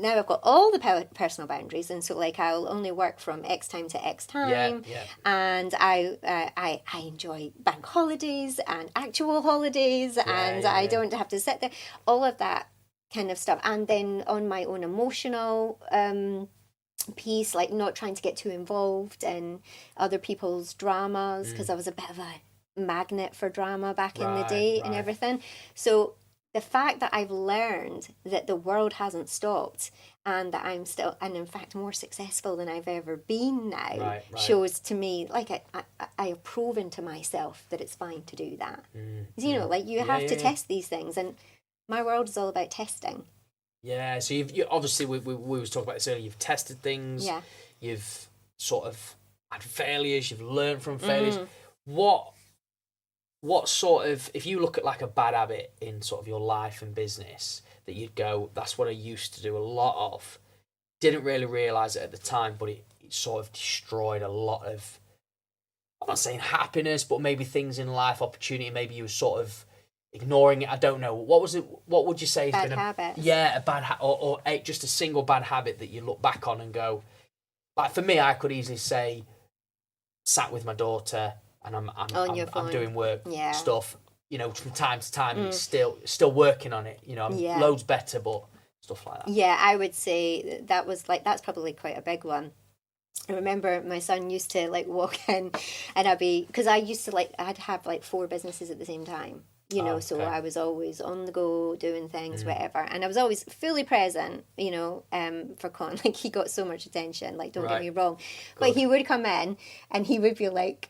now I've got all the personal boundaries, and so like I'll only work from X time to X time, and I enjoy bank holidays and actual holidays, and I don't have to sit there, all of that kind of stuff. And then on my own emotional piece, like not trying to get too involved in other people's dramas, because I was a bit of a magnet for drama back in the day and everything. So the fact that I've learned that the world hasn't stopped, and that I'm still, and in fact more successful than I've ever been now, shows to me, like I have proven to myself that it's fine to do that. You know, like you have to test these things, and my world is all about testing. Yeah, so you obviously, we was talking about this earlier, you've tested things, you've sort of had failures, you've learned from failures. What sort of, if you look at like a bad habit in sort of your life and business that you'd go, that's what I used to do a lot of, didn't really realise it at the time, but it sort of destroyed a lot of, I'm not saying happiness, but maybe things in life, opportunity, maybe you were sort of ignoring it, I don't know. What was it, what would you say has been a habit? Yeah, a bad habit, or just a single bad habit that you look back on and go, like for me, I could easily say, sat with my daughter, and I'm doing work stuff, you know, from time to time, and still working on it, you know, I'm loads better, but stuff like that. Yeah, I would say that was like, that's probably quite a big one. I remember my son used to like walk in, and because I used to like, I'd have like 4 businesses at the same time, you know, so I was always on the go doing things, whatever, and I was always fully present, you know, for Con. Like he got so much attention, like don't get me wrong, but he would come in and he would be like,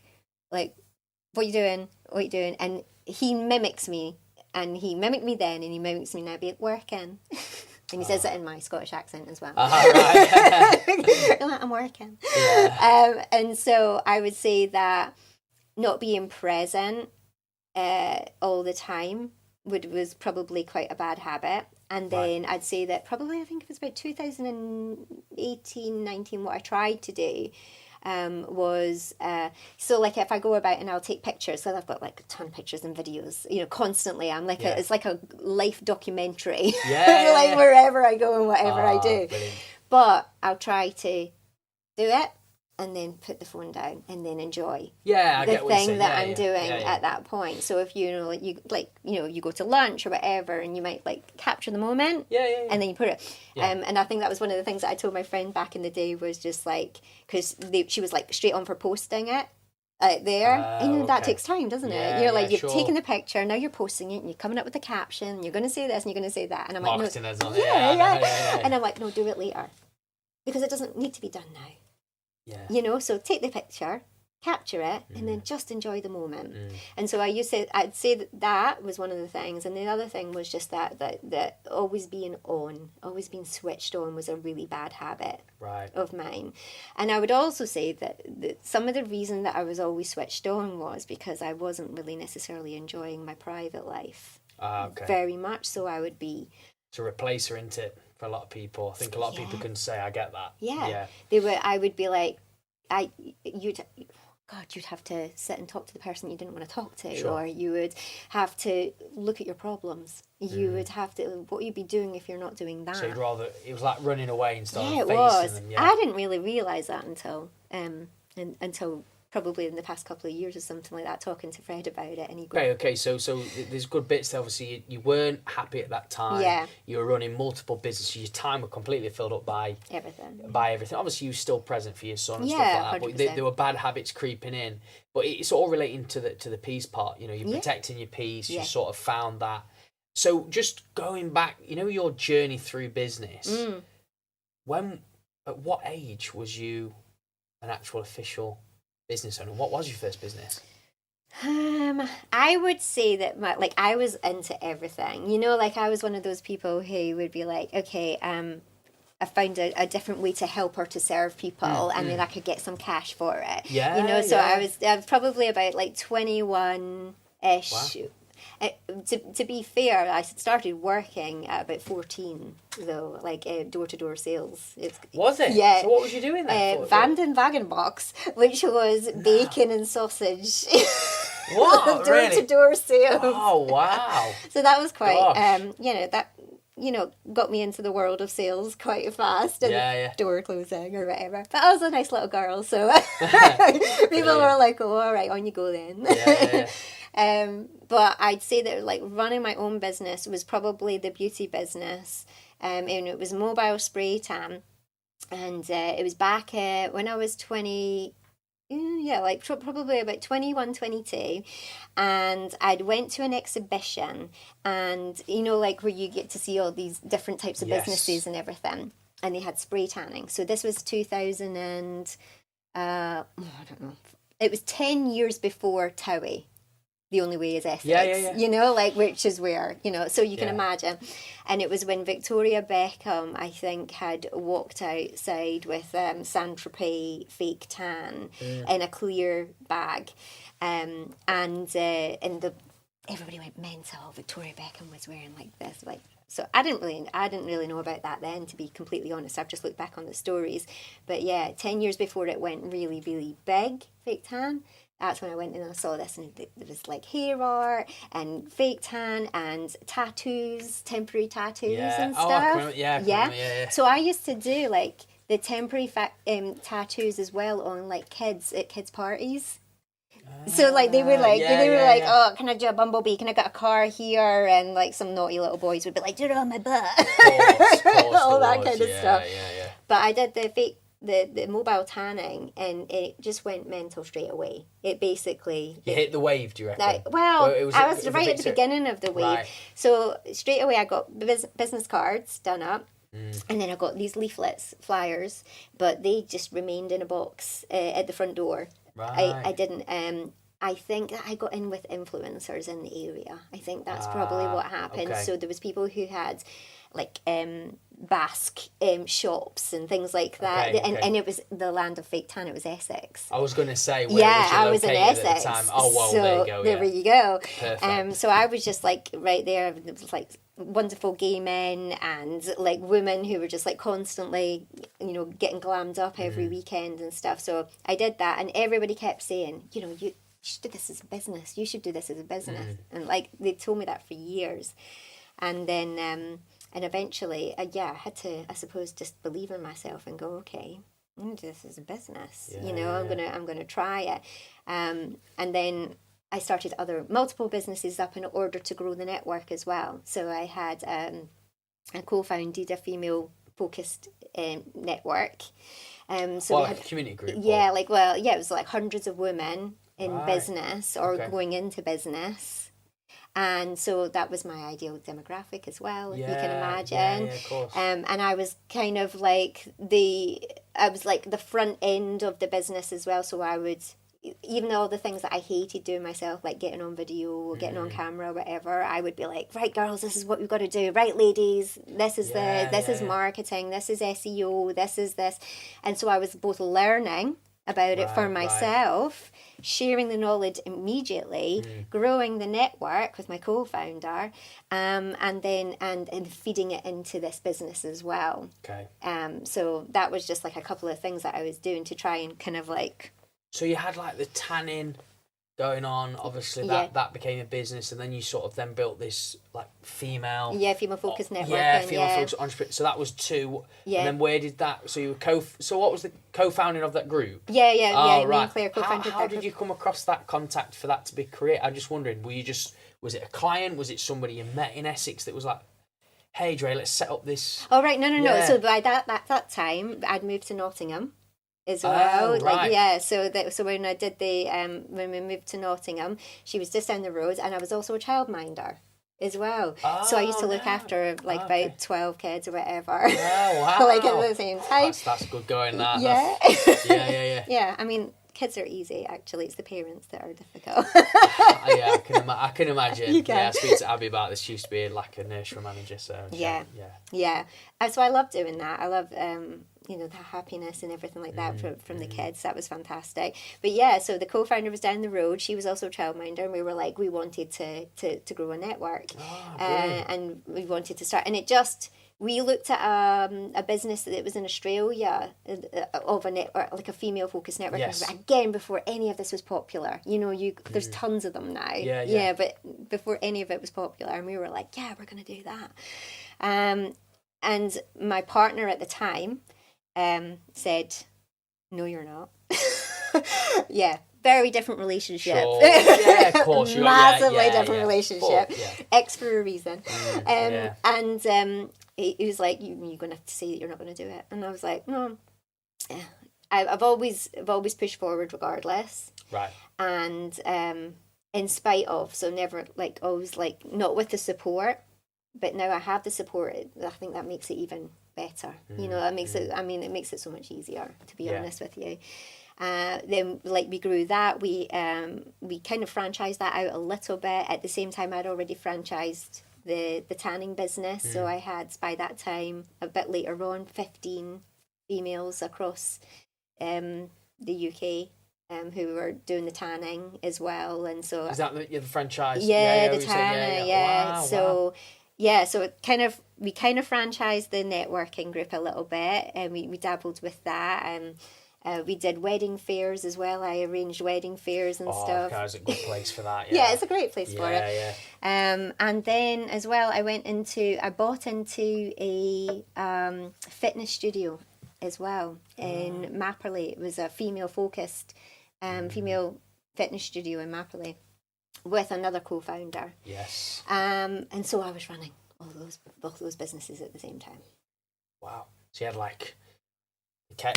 what you doing? And he mimics me, and he mimicked me then, and he mimics me now, be like, working. And he says it in my Scottish accent as well. I'm working. And so I would say that not being present all the time was probably quite a bad habit. And then I'd say that probably, I think it was about 2018, 19, what I tried to do, was so like if I go about and I'll take pictures, so I've got like a ton of pictures and videos, you know, constantly. I'm like it's like a life documentary, like wherever I go and whatever I do. Brilliant. But I'll try to do it and then put the phone down and then enjoy I the get what you're thing saying. that I'm doing at that point. So if you know, you go to lunch or whatever, and you might like capture the moment, and then you put it. And I think that was one of the things that I told my friend back in the day was just like, because she was like straight on for posting it out there, and that takes time, doesn't it? You're like, you've taken the picture, now you're posting it, and you're coming up with the caption, and you're going to say this, and you're going to say that, and I'm Marketing like, no, and I'm like, no, do it later, because it doesn't need to be done now. You know, so take the picture, capture it, and then just enjoy the moment. And so I'd say that was one of the things, and the other thing was just that always being on, always being switched on was a really bad habit of mine. And I would also say that some of the reason that I was always switched on was because I wasn't really necessarily enjoying my private life very much. So I would be to replace her, into it. For a lot of people, I think a lot of people can say, "I get that." I would be like, you'd have to sit and talk to the person you didn't want to talk to, or you would have to look at your problems. You would have to. What you'd be doing if you're not doing that? So you'd rather, it was like running away instead of facing them. I didn't really realize that until probably in the past couple of years or something like that, talking to Fred about it. And he okay, so there's good bits there. Obviously, you weren't happy at that time. You were running multiple businesses. Your time was completely filled up by everything. Obviously, you were still present for your son and stuff like that. 100%. But there were bad habits creeping in. But it's all relating to the peace part. You know, you're protecting your peace. You sort of found that. So just going back, you know, your journey through business. At what age was you an actual official business owner? What was your first business? I would say that I was into everything. You know, like I was one of those people who would be like, okay, I found a different way to help or to serve people, and then I could get some cash for it. I was probably about like 21-ish. Wow. To be fair, I started working at about 14, though, like door-to-door sales. Was it? Yeah. So what was you doing then? Vanden Wagenbox, which was bacon and sausage. What? Door-to-door sales. Oh, wow. So that was quite, got me into the world of sales quite fast, and door closing or whatever. But I was a nice little girl, so people were like, oh, all right, on you go then. But I'd say that like running my own business was probably the beauty business, and it was mobile spray tan, and it was back when I was 20. Like probably about 21, 22, and I'd went to an exhibition, and you know, like where you get to see all these different types of businesses and everything, and they had spray tanning. So this was 2000 and I don't know, it was 10 years before Towie. The only way is Essex, you know, like, which is where, you know, so you can imagine. And it was when Victoria Beckham, I think, had walked outside with Saint-Tropez fake tan in a clear bag. And everybody went mental. Victoria Beckham was wearing like this, like, so I didn't really know about that then, to be completely honest. I've just looked back on the stories. But yeah, 10 years before it went really, really big, fake tan. That's when I went and I saw this, and there was like hair art and fake tan and tattoos, temporary tattoos and stuff. So I used to do like the temporary tattoos as well on like kids at kids' parties. So like they were like oh, can I do a bumblebee? Can I get a car here? And like some naughty little boys would be like, do it on my butt, all that kind of stuff. But I did the fake. The mobile tanning, and it just went mental straight away. It basically... You hit the wave, do you reckon? I was right at the beginning of the wave. Right. So straight away I got business cards done up, and then I got these leaflets, flyers, but they just remained in a box at the front door. Right. I didn't... I think that I got in with influencers in the area. I think that's probably what happened. Okay. So there was people who had... like Basque shops and things like that. Okay, and it was the land of fake tan. It was Essex. I was going to say, where yeah, was you I was in located Essex. at the time? Oh, well, so there you go. There you go. Perfect. So I was just like right there. It was like wonderful gay men and like women who were just like constantly, you know, getting glammed up every weekend and stuff. So I did that, and everybody kept saying, you know, you should do this as a business. You should do this as a business. And like they told me that for years. And then and eventually, I had to, I suppose, just believe in myself and go, okay, I'm gonna do this as a business. You know, I'm gonna try it. And then I started multiple businesses up in order to grow the network as well. So I had I co-founded a female focused network. So well, we like had a community group. it was like hundreds of women in business or going into business. And so that was my ideal demographic as well, if you can imagine. Yeah, of course. And I was kind of like the front end of the business as well. So I would, even all the things that I hated doing myself, like getting on video or getting on camera or whatever, I would be like, right, girls, this is what we've got to do. Right, ladies, this is is marketing, this is SEO, this is this. And so I was both learning about it for myself, sharing the knowledge immediately, growing the network with my co-founder, and then and feeding it into this business as well. Okay. So that was just like a couple of things that I was doing to try and kind of like. So you had like the tanning going on, obviously that became a business, and then you sort of then built this like female focused network. Focused entrepreneur. So that was two. Yeah. And then where did that? So you were So what was the co-founding of that group? Yeah. Oh, Me right. and Claire co-founded How did you come across that contact for that to be created? I'm just wondering. Was it a client? Was it somebody you met in Essex that was like, hey, Dre, let's set up this? Oh right, no. So by that time, I'd moved to Nottingham as well. Oh, right. So when I did when we moved to Nottingham, she was just down the road, and I was also a childminder as well. So I used to look after about 12 kids or whatever. Oh, wow. Like at the same time. That's good going, that. Yeah. Yeah. Yeah, I mean, kids are easy, actually. It's the parents that are difficult. Yeah, I can imagine. You can. Yeah, I speak to Abby about this. She used to be like a nursery manager, so Yeah. So I love doing that. I love the happiness and everything like that from the kids. That was fantastic. But so the co-founder was down the road. She was also a childminder, and we were like, we wanted to grow a network, and we wanted to start. And we looked at a business that was in Australia of a network, like a female focused network. Yes. Again, before any of this was popular. There's tons of them now. Yeah. But before any of it was popular, and we were like, yeah, we're going to do that. And my partner at the time said, no, you're not. Very different relationship. Sure. Yeah, of course. Massively different relationship. X for a reason. And he was like, you're going to have to say that you're not going to do it. And I was like, no. I've always pushed forward regardless. Right. And in spite of, so never like always like not with the support, but now I have the support. I think that makes it even better. That makes it. I mean, it makes it so much easier, to be honest with you. Then we grew that. We kind of franchised that out a little bit. At the same time, I'd already franchised the tanning business. So I had, by that time, a bit later on, 15 females across the UK who were doing the tanning as well. And so is that the franchise? The tanner. Wow, so. Wow. So we kind of franchised the networking group a little bit, and we dabbled with that. We did wedding fairs as well. I arranged wedding fairs and stuff. Oh, it's a good place for that. Yeah, it's a great place for it. Yeah. And then as well, I bought into a fitness studio as well in Mapperley. It was a female-focused female fitness studio in Mapperley, with another co-founder. Yes. And so I was running both those businesses at the same time. Wow. So you had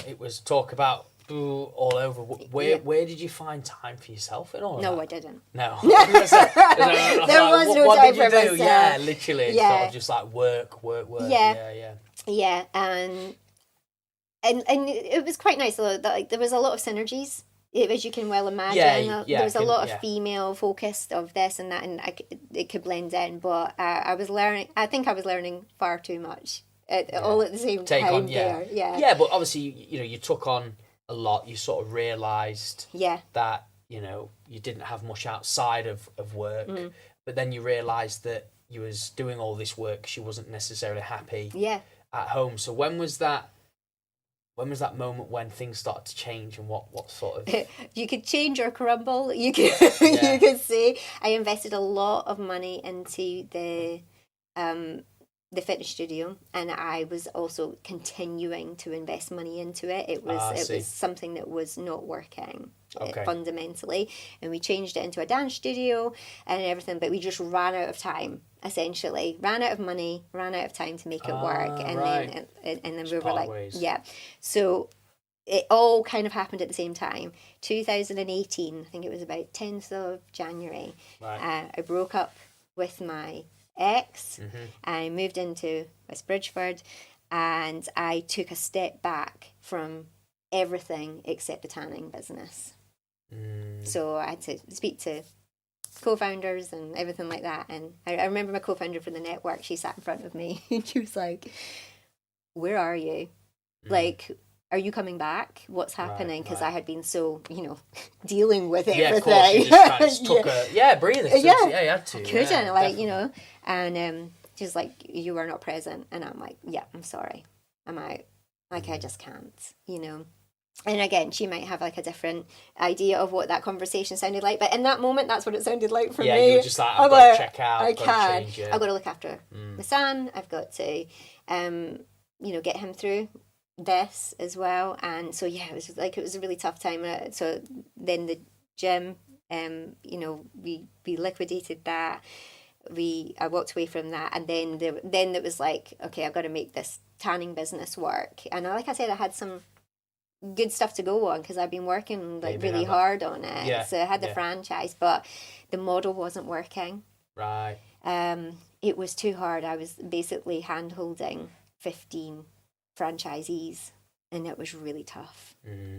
it was talk about all over. Where did you find time for yourself and all that? No, I didn't. No. There was no time for myself. Yeah, literally. Yeah. Sort of just like work. Yeah. And it was quite nice though. That, there was a lot of synergies. As you can well imagine, there was a lot of female focused of this and that, and it could blend in. But I was learning. I think I was learning far too much all at the same Take time on, there. Yeah. Yeah, but obviously, you took on a lot. You sort of realised that, you didn't have much outside of work. But then you realised that you was doing all this work 'cause you wasn't necessarily happy at home. So when was that moment when things started to change, and what sort of... You could change or crumble. You could you could say. I invested a lot of money into the fitness studio, and I was also continuing to invest money into it. It was something that was not working fundamentally, and we changed it into a dance studio and everything, but we just ran out of time. Essentially, ran out of money, ran out of time to make it work, and then we were like, So it all kind of happened at the same time. 2018, I think it was about 10th of January. I broke up with my ex. I moved into West Bridgeford, and I took a step back from everything except the tanning business. So I had to speak to co-founders and everything like that, and I remember my co-founder from the network, she sat in front of me and she was like, where are you? Like, are you coming back? What's happening? Because I had been so, dealing with everything. Yeah, of course. You just kind of took a breather. So you had to. I couldn't, and she's like, you are not present. And I'm like, yeah, I'm sorry. I'm out. Like, I just can't, And again, she might have like a different idea of what that conversation sounded like. But in that moment, that's what it sounded like for me. Yeah, you were just like, I've got to check out. I've got to look after my son. I've got to, get him through this as well. And so it was a really tough time. So then the gym, we liquidated that. I walked away from that, and then it was like, okay, I've got to make this tanning business work. And like I said, I had some good stuff to go on because I've been working really hard on it. So I had the franchise, but the model wasn't working. Right. It was too hard. I was basically hand-holding 15 franchisees, and it was really tough.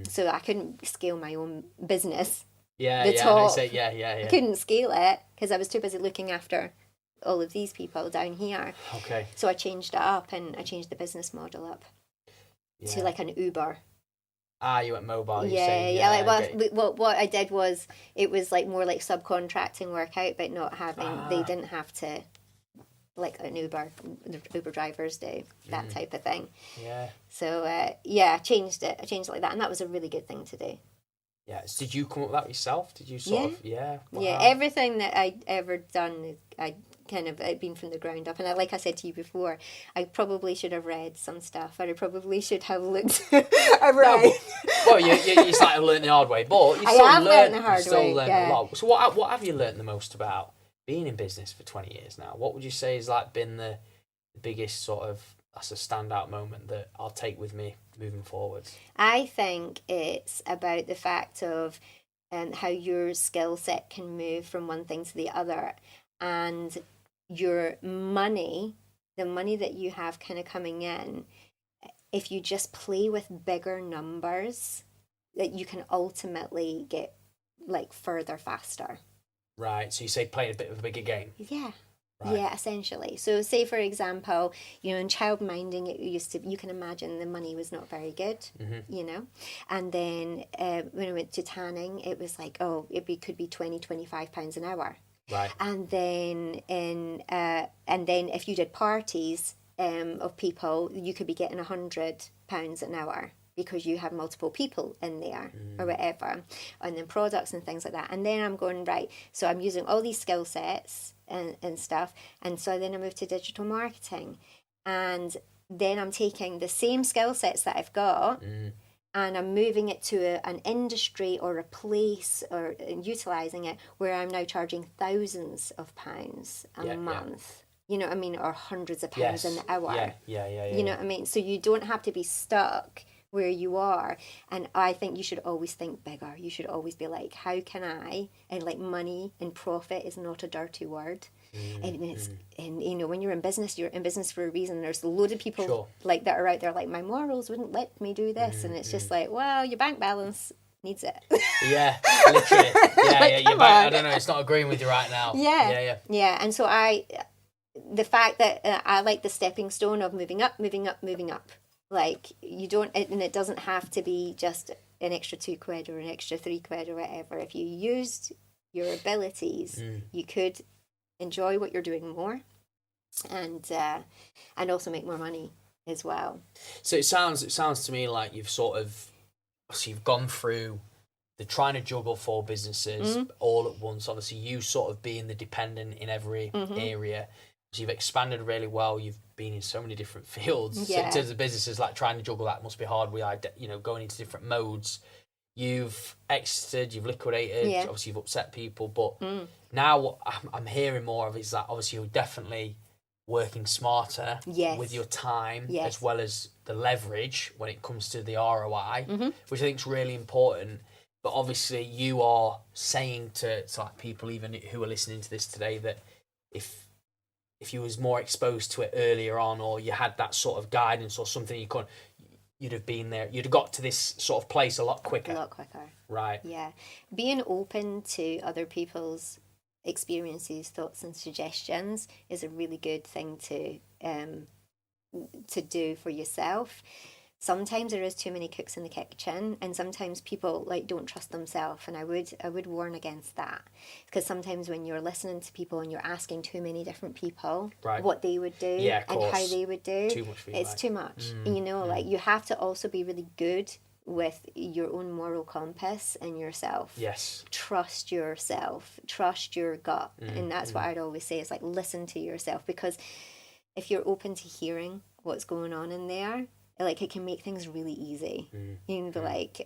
So I couldn't scale my own business. I couldn't scale it because I was too busy looking after all of these people down here. Okay. So I changed it up, and I changed the business model up to like an Uber. You went mobile. What I did was, it was like more like subcontracting work out, but not having. They didn't have to, like an Uber drivers do, that type of thing. Yeah. So I changed it. I changed it like that, and that was a really good thing to do. Yeah. So did you come up with that yourself? Did you sort of? Yeah. Wow. Yeah. Everything that I'd ever done, I'd been from the ground up. And like I said to you before, I probably should have read some stuff, or I probably should have looked around. Well, you started to learn the hard way, but you still learned the hard way. A lot. So what have you learned the most about being in business for 20 years now? What would you say has been the biggest sort of, that's a standout moment that I'll take with me moving forward? I think it's about the fact of how your skill set can move from one thing to the other, and your money, the money that you have kind of coming in, if you just play with bigger numbers, that you can ultimately get further faster. Right. So you say playing a bit of a bigger game. Yeah. Right. Yeah, essentially. So say, for example, in child minding, you can imagine the money was not very good, and then when I went to tanning, it was like, could be £20-25 an hour. Right. And then if you did parties of people, you could be getting £100 an hour because you have multiple people in there or whatever, and then products and things like that. And then I'm going, right, so I'm using all these skill sets and stuff, and so then I moved to digital marketing, and then I'm taking the same skill sets that I've got and I'm moving it to an industry or a place and utilising it where I'm now charging thousands of pounds a month. You know what I mean? Or hundreds of pounds an hour. You know what I mean? So you don't have to be stuck where you are. And I think you should always think bigger. You should always be like, how can I? And money and profit is not a dirty word. And when you're in business for a reason. There's a load of people that are out there like, my morals wouldn't let me do this, and it's just like, well, your bank balance needs it. Literally. Your bank, I don't know, it's not agreeing with you right now. Yeah. And so the fact that I like the stepping stone of moving up, moving up, moving up. Like, you don't, and it doesn't have to be just an extra £2 or an extra £3 or whatever. If you used your abilities, you could enjoy what you're doing more, and also make more money as well. So it sounds to me like you've sort of, so you've gone through the trying to juggle 4 businesses all at once. Obviously, you sort of being the dependent in every area. So you've expanded really well. You've been in so many different fields. Yeah. So in terms of businesses, like trying to juggle that must be hard. Going into different modes. You've exited, you've liquidated. Yeah. Obviously, you've upset people. But now what I'm hearing more of is that obviously you're definitely working smarter with your time, as well as the leverage when it comes to the ROI, which I think is really important. But obviously, you are saying to like people even who are listening to this today that if you was more exposed to it earlier on, or you had that sort of guidance or something, you'd have been there. You'd have got to this sort of place a lot quicker. A lot quicker. Right. Yeah. Being open to other people's experiences, thoughts and suggestions is a really good thing to do for yourself. Sometimes there is too many cooks in the kitchen, and sometimes people like don't trust themselves, and I would warn against that, because sometimes when you're listening to people and you're asking too many different people what they would do and how they would do, it's too much. Like, you have to also be really good with your own moral compass and yourself. Yes. Trust yourself, trust your gut. And that's what I'd always say, is like, listen to yourself, because if you're open to hearing what's going on in there, like, it can make things really easy. You can be like,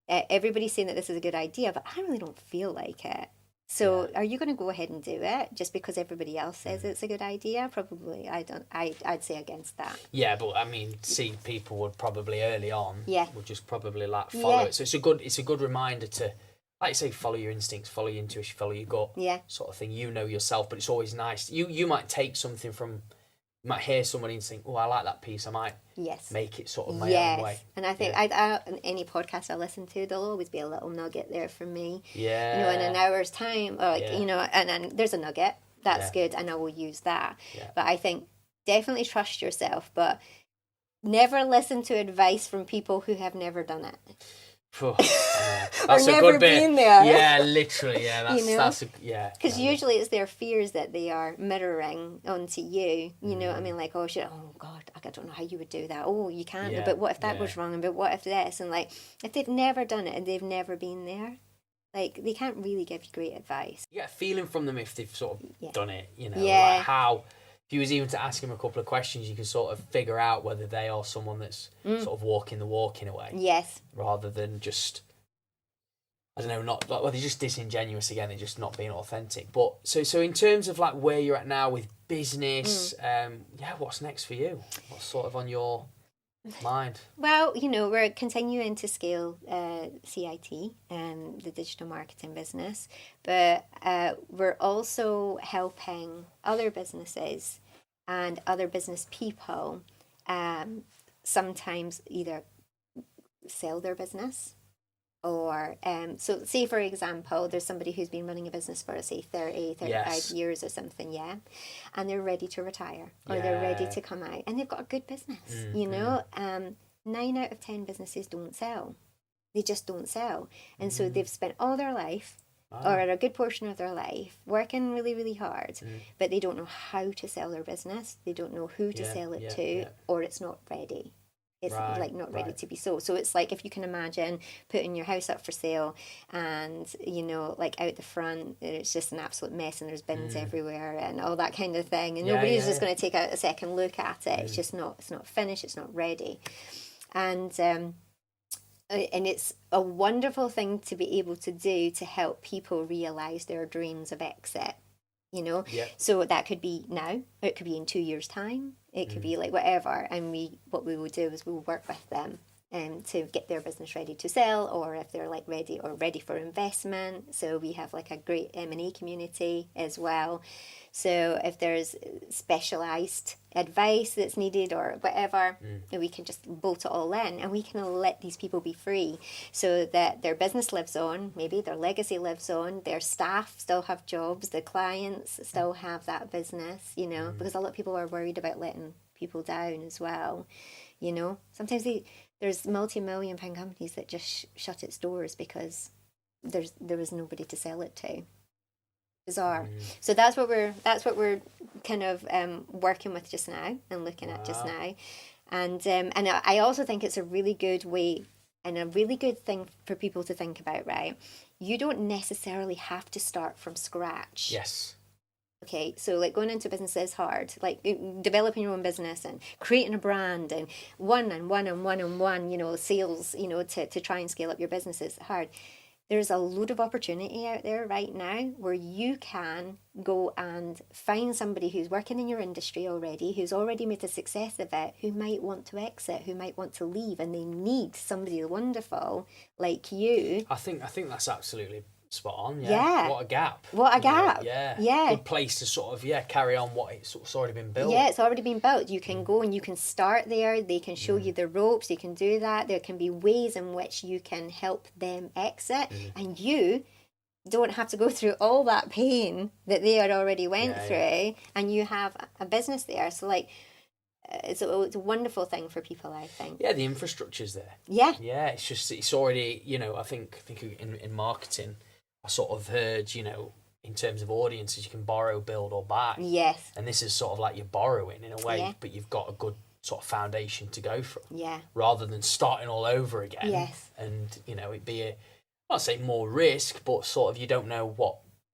everybody's saying that this is a good idea, but I really don't feel like it. So are you going to go ahead and do it just because everybody else says it's a good idea? Probably. I'd say against that. Yeah, but I mean, people would probably early on would just probably like follow it. So it's a good reminder to, like you say, follow your instincts, follow your intuition, follow your gut, sort of thing. You know yourself, but it's always nice. You might take something from, you might hear somebody and think, oh, I like that piece, I might make it sort of my own way. And I think in any podcast I listen to, there'll always be a little nugget there from me. Yeah. In an hour's time, or and there's a nugget. That's good, and I will use that. Yeah. But I think definitely trust yourself, but never listen to advice from people who have never done it. That's or never been there. Yeah, literally. Yeah, that's because usually it's their fears that they are mirroring onto you. You know what I mean? Like, oh shit, oh god, I don't know how you would do that. Oh, you can't. But what if that goes wrong? But what if this? And like, if they've never done it and they've never been there, like, they can't really give you great advice. You get a feeling from them if they've sort of done it. Like how. If you was even to ask him a couple of questions, you can sort of figure out whether they are someone that's sort of walking the walk in a way. Yes. Rather than just, I don't know, not like, well, they're just disingenuous again. They're just not being authentic. But so in terms of like where you're at now with business, what's next for you? What's sort of on your mind? Well, we're continuing to scale CIT, the digital marketing business, but we're also helping other businesses and other business people sometimes either sell their business or so say for example there's somebody who's been running a business for say 35 years or something, and they're ready to retire or they're ready to come out and they've got a good business. 9 out of 10 businesses don't sell. They just don't sell, and so they've spent all their life or a good portion of their life working really, really hard, but they don't know how to sell their business. They don't know who to sell it to, or it's not ready. It's not ready to be sold. So it's like, if you can imagine putting your house up for sale and, like out the front, it's just an absolute mess and there's bins everywhere and all that kind of thing. And nobody's just going to take a second look at it. It's just it's not finished. It's not ready. And it's a wonderful thing to be able to do to help people realize their dreams of exit. So that could be now, or it could be in 2 years' time. It could be like whatever. And what we will do is we'll work with them to get their business ready to sell, or if they're like ready for investment. So we have like a great M&A community as well. So if there's specialized advice that's needed or whatever, we can just bolt it all in, and we can let these people be free so that their business lives on, maybe their legacy lives on, their staff still have jobs, the clients still have that business, you know, because a lot of people are worried about letting people down as well. You know, sometimes there's multi-million pound companies that just shut its doors because there was nobody to sell it to. Bizarre. So that's what we're kind of working with just now and looking at just now, and I also think it's a really good way and a really good thing for people to think about. Right, you don't necessarily have to start from scratch. Yes. Okay, so like going into business is hard, like developing your own business and creating a brand and one, you know, sales, you know, to try and scale up your business is hard. There's a load of opportunity out there right now where you can go and find somebody who's working in your industry already, who's already made a success of it, who might want to exit, who might want to leave, and they need somebody wonderful like you. I think that's absolutely spot on. Yeah. What a gap. Yeah. Good place to sort of carry on what it's already been built. Yeah, it's already been built. You can go and you can start there. They can show you the ropes. You can do that. There can be ways in which you can help them exit, and you don't have to go through all that pain that they had already went through, and you have a business there. So like, it's a wonderful thing for people, I think. Yeah, the infrastructure's there. Yeah. Yeah, it's already, you know, I think in marketing, I sort of heard, you know, in terms of audiences, you can borrow, build, or buy. Yes. And this is sort of like you're borrowing in a way, but you've got a good sort of foundation to go from. Yeah. Rather than starting all over again. Yes. And, you know, it'd be I'd say more risk, but sort of you don't know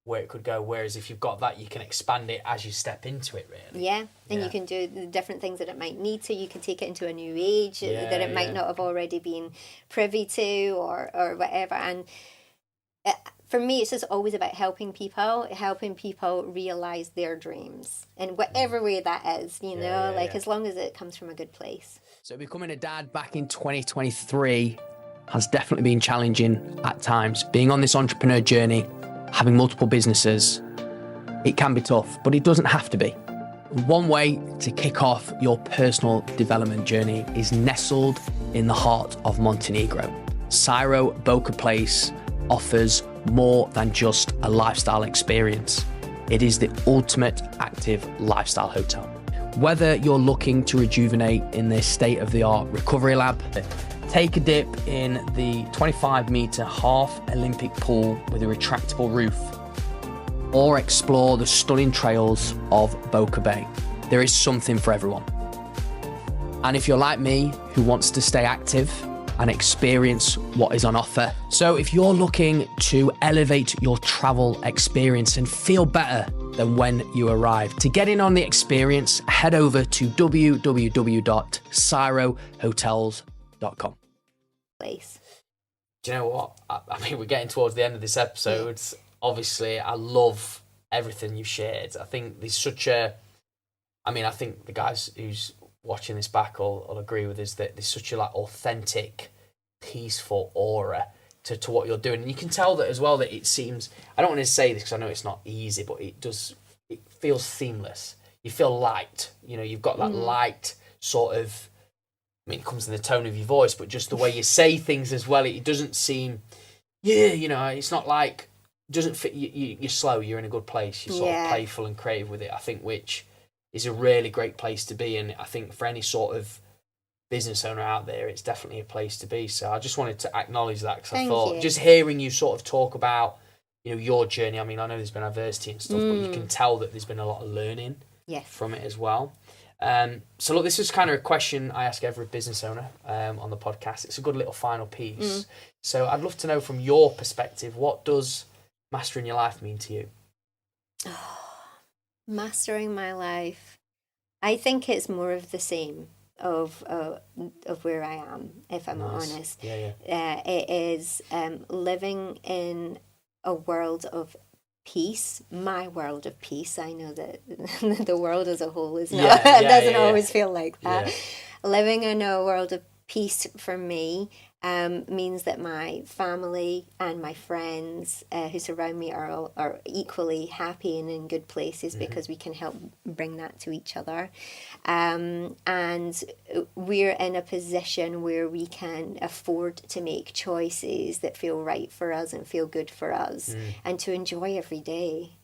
where it could go. Whereas if you've got that, you can expand it as you step into it, really. Yeah, and you can do the different things that it might need to. You can take it into a new age that it might not have already been privy to or whatever. And for me, it's just always about helping people realize their dreams in whatever way that is, you know, as long as it comes from a good place. So becoming a dad back in 2023 has definitely been challenging at times. Being on this entrepreneur journey, having multiple businesses, it can be tough, but it doesn't have to be. One way to kick off your personal development journey is nestled in the heart of Montenegro. Syro Boca Place offers more than just a lifestyle experience. It is the ultimate active lifestyle hotel. Whether you're looking to rejuvenate in this state-of-the-art recovery lab, take a dip in the 25-meter half Olympic pool with a retractable roof, or explore the stunning trails of Boca Bay, there is something for everyone. And if you're like me, who wants to stay active and experience what is on offer, so if you're looking to elevate your travel experience and feel better than when you arrived, to get in on the experience, head over to www.syrohotels.com. Place. Do you know what? I mean, we're getting towards the end of this episode. Obviously, I love everything you've shared. I think there's I think the guys who's watching this back will agree with us that there's such a authentic, peaceful aura to what you're doing. And you can tell that as well, that it seems, I don't want to say this because I know it's not easy, but it feels seamless. You feel light, you know, you've got that light sort of, I mean, it comes in the tone of your voice, but just the way you say things as well, it doesn't seem, you know, it's not like, it doesn't fit, you're slow, you're in a good place, you're sort of playful and creative with it, I think, which is a really great place to be. And I think for any sort of business owner out there, it's definitely a place to be. So I just wanted to acknowledge that, because I thought, just hearing you sort of talk about, you know, your journey, I mean, I know there's been adversity and stuff, but you can tell that there's been a lot of learning from it as well. So look, this is kind of a question I ask every business owner on the podcast. It's a good little final piece. So I'd love to know from your perspective, what does mastering your life mean to you? Mastering my life, I think it's more of the same of where I am, if I'm honest. It is living in a world of peace, my world of peace. I know that the world as a whole is not doesn't always feel like that. Living in a world of peace for me means that my family and my friends who surround me are equally happy and in good places, because we can help bring that to each other. And we're in a position where we can afford to make choices that feel right for us and feel good for us, and to enjoy every day.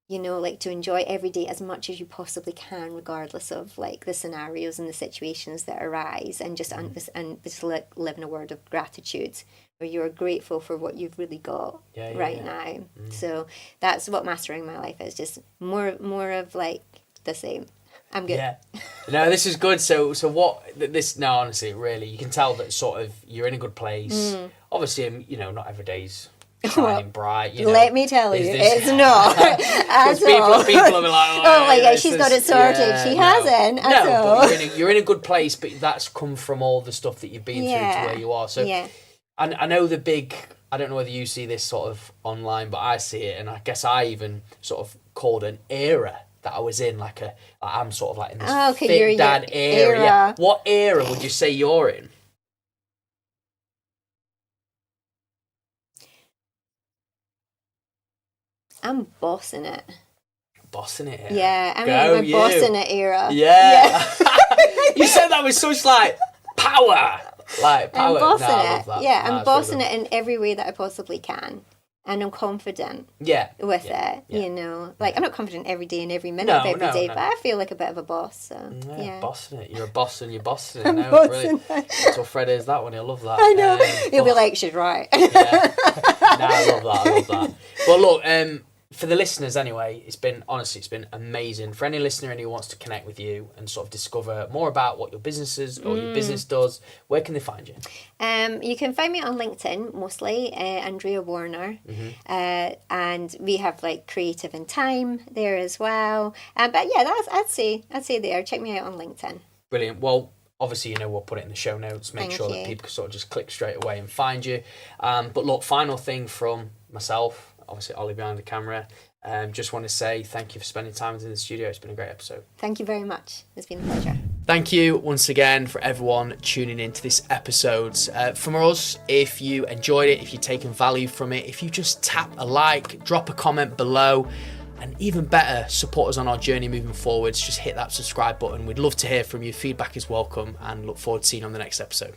You know, like to enjoy every day as much as you possibly can, regardless of like the scenarios and the situations that arise, and just live in a world of gratitude, where you're grateful for what you've really got now. So that's what mastering my life is, just more of like the same. I'm good. Yeah. No, this is good. So what this? No, honestly, really, you can tell that sort of you're in a good place. Obviously, you know, not every day's shining bright. You know, let me tell you, it's not at all. People are like, oh my god, she's got it sorted. She hasn't at all. But you're in a good place, but that's come from all the stuff that you've been through to where you are. So, and I know I don't know whether you see this sort of online, but I see it, and I guess I even sort of called an era that I was in, I'm sort of like in this fit dad era. Yeah. What era would you say you're in? I'm bossing it. Bossing it? Yeah, I'm in my bossing it era. Yeah. You said that with such power. Like power. I'm bossing I it. love that. Yeah, I'm bossing it in every way that I possibly can. And I'm confident with it, you know. Like, I'm not confident every day and every minute of every day, but I feel like a bit of a boss, so, bossing it. You're a boss and you're bossing it. No, brilliant. That's what Fred is, that one. He'll love that. I know. He'll be like, she's right. I love that. Well, look, for the listeners anyway, it's been amazing. For any listener who wants to connect with you and sort of discover more about what your business is or your business does, where can they find you? You can find me on LinkedIn mostly, Andrea Warner, and we have like creative and time there as well. But yeah, I'd say there. Check me out on LinkedIn. Brilliant. Well, obviously, you know, we'll put it in the show notes. Make sure that people can sort of just click straight away and find you. But look, final thing from myself. Obviously, Ollie behind the camera. Just want to say thank you for spending time in the studio. It's been a great episode. Thank you very much. It's been a pleasure. Thank you once again for everyone tuning into this episode. From us, if you enjoyed it, if you've taken value from it, if you just tap a like, drop a comment below, and even better, support us on our journey moving forwards, just hit that subscribe button. We'd love to hear from you. Feedback is welcome, and look forward to seeing you on the next episode.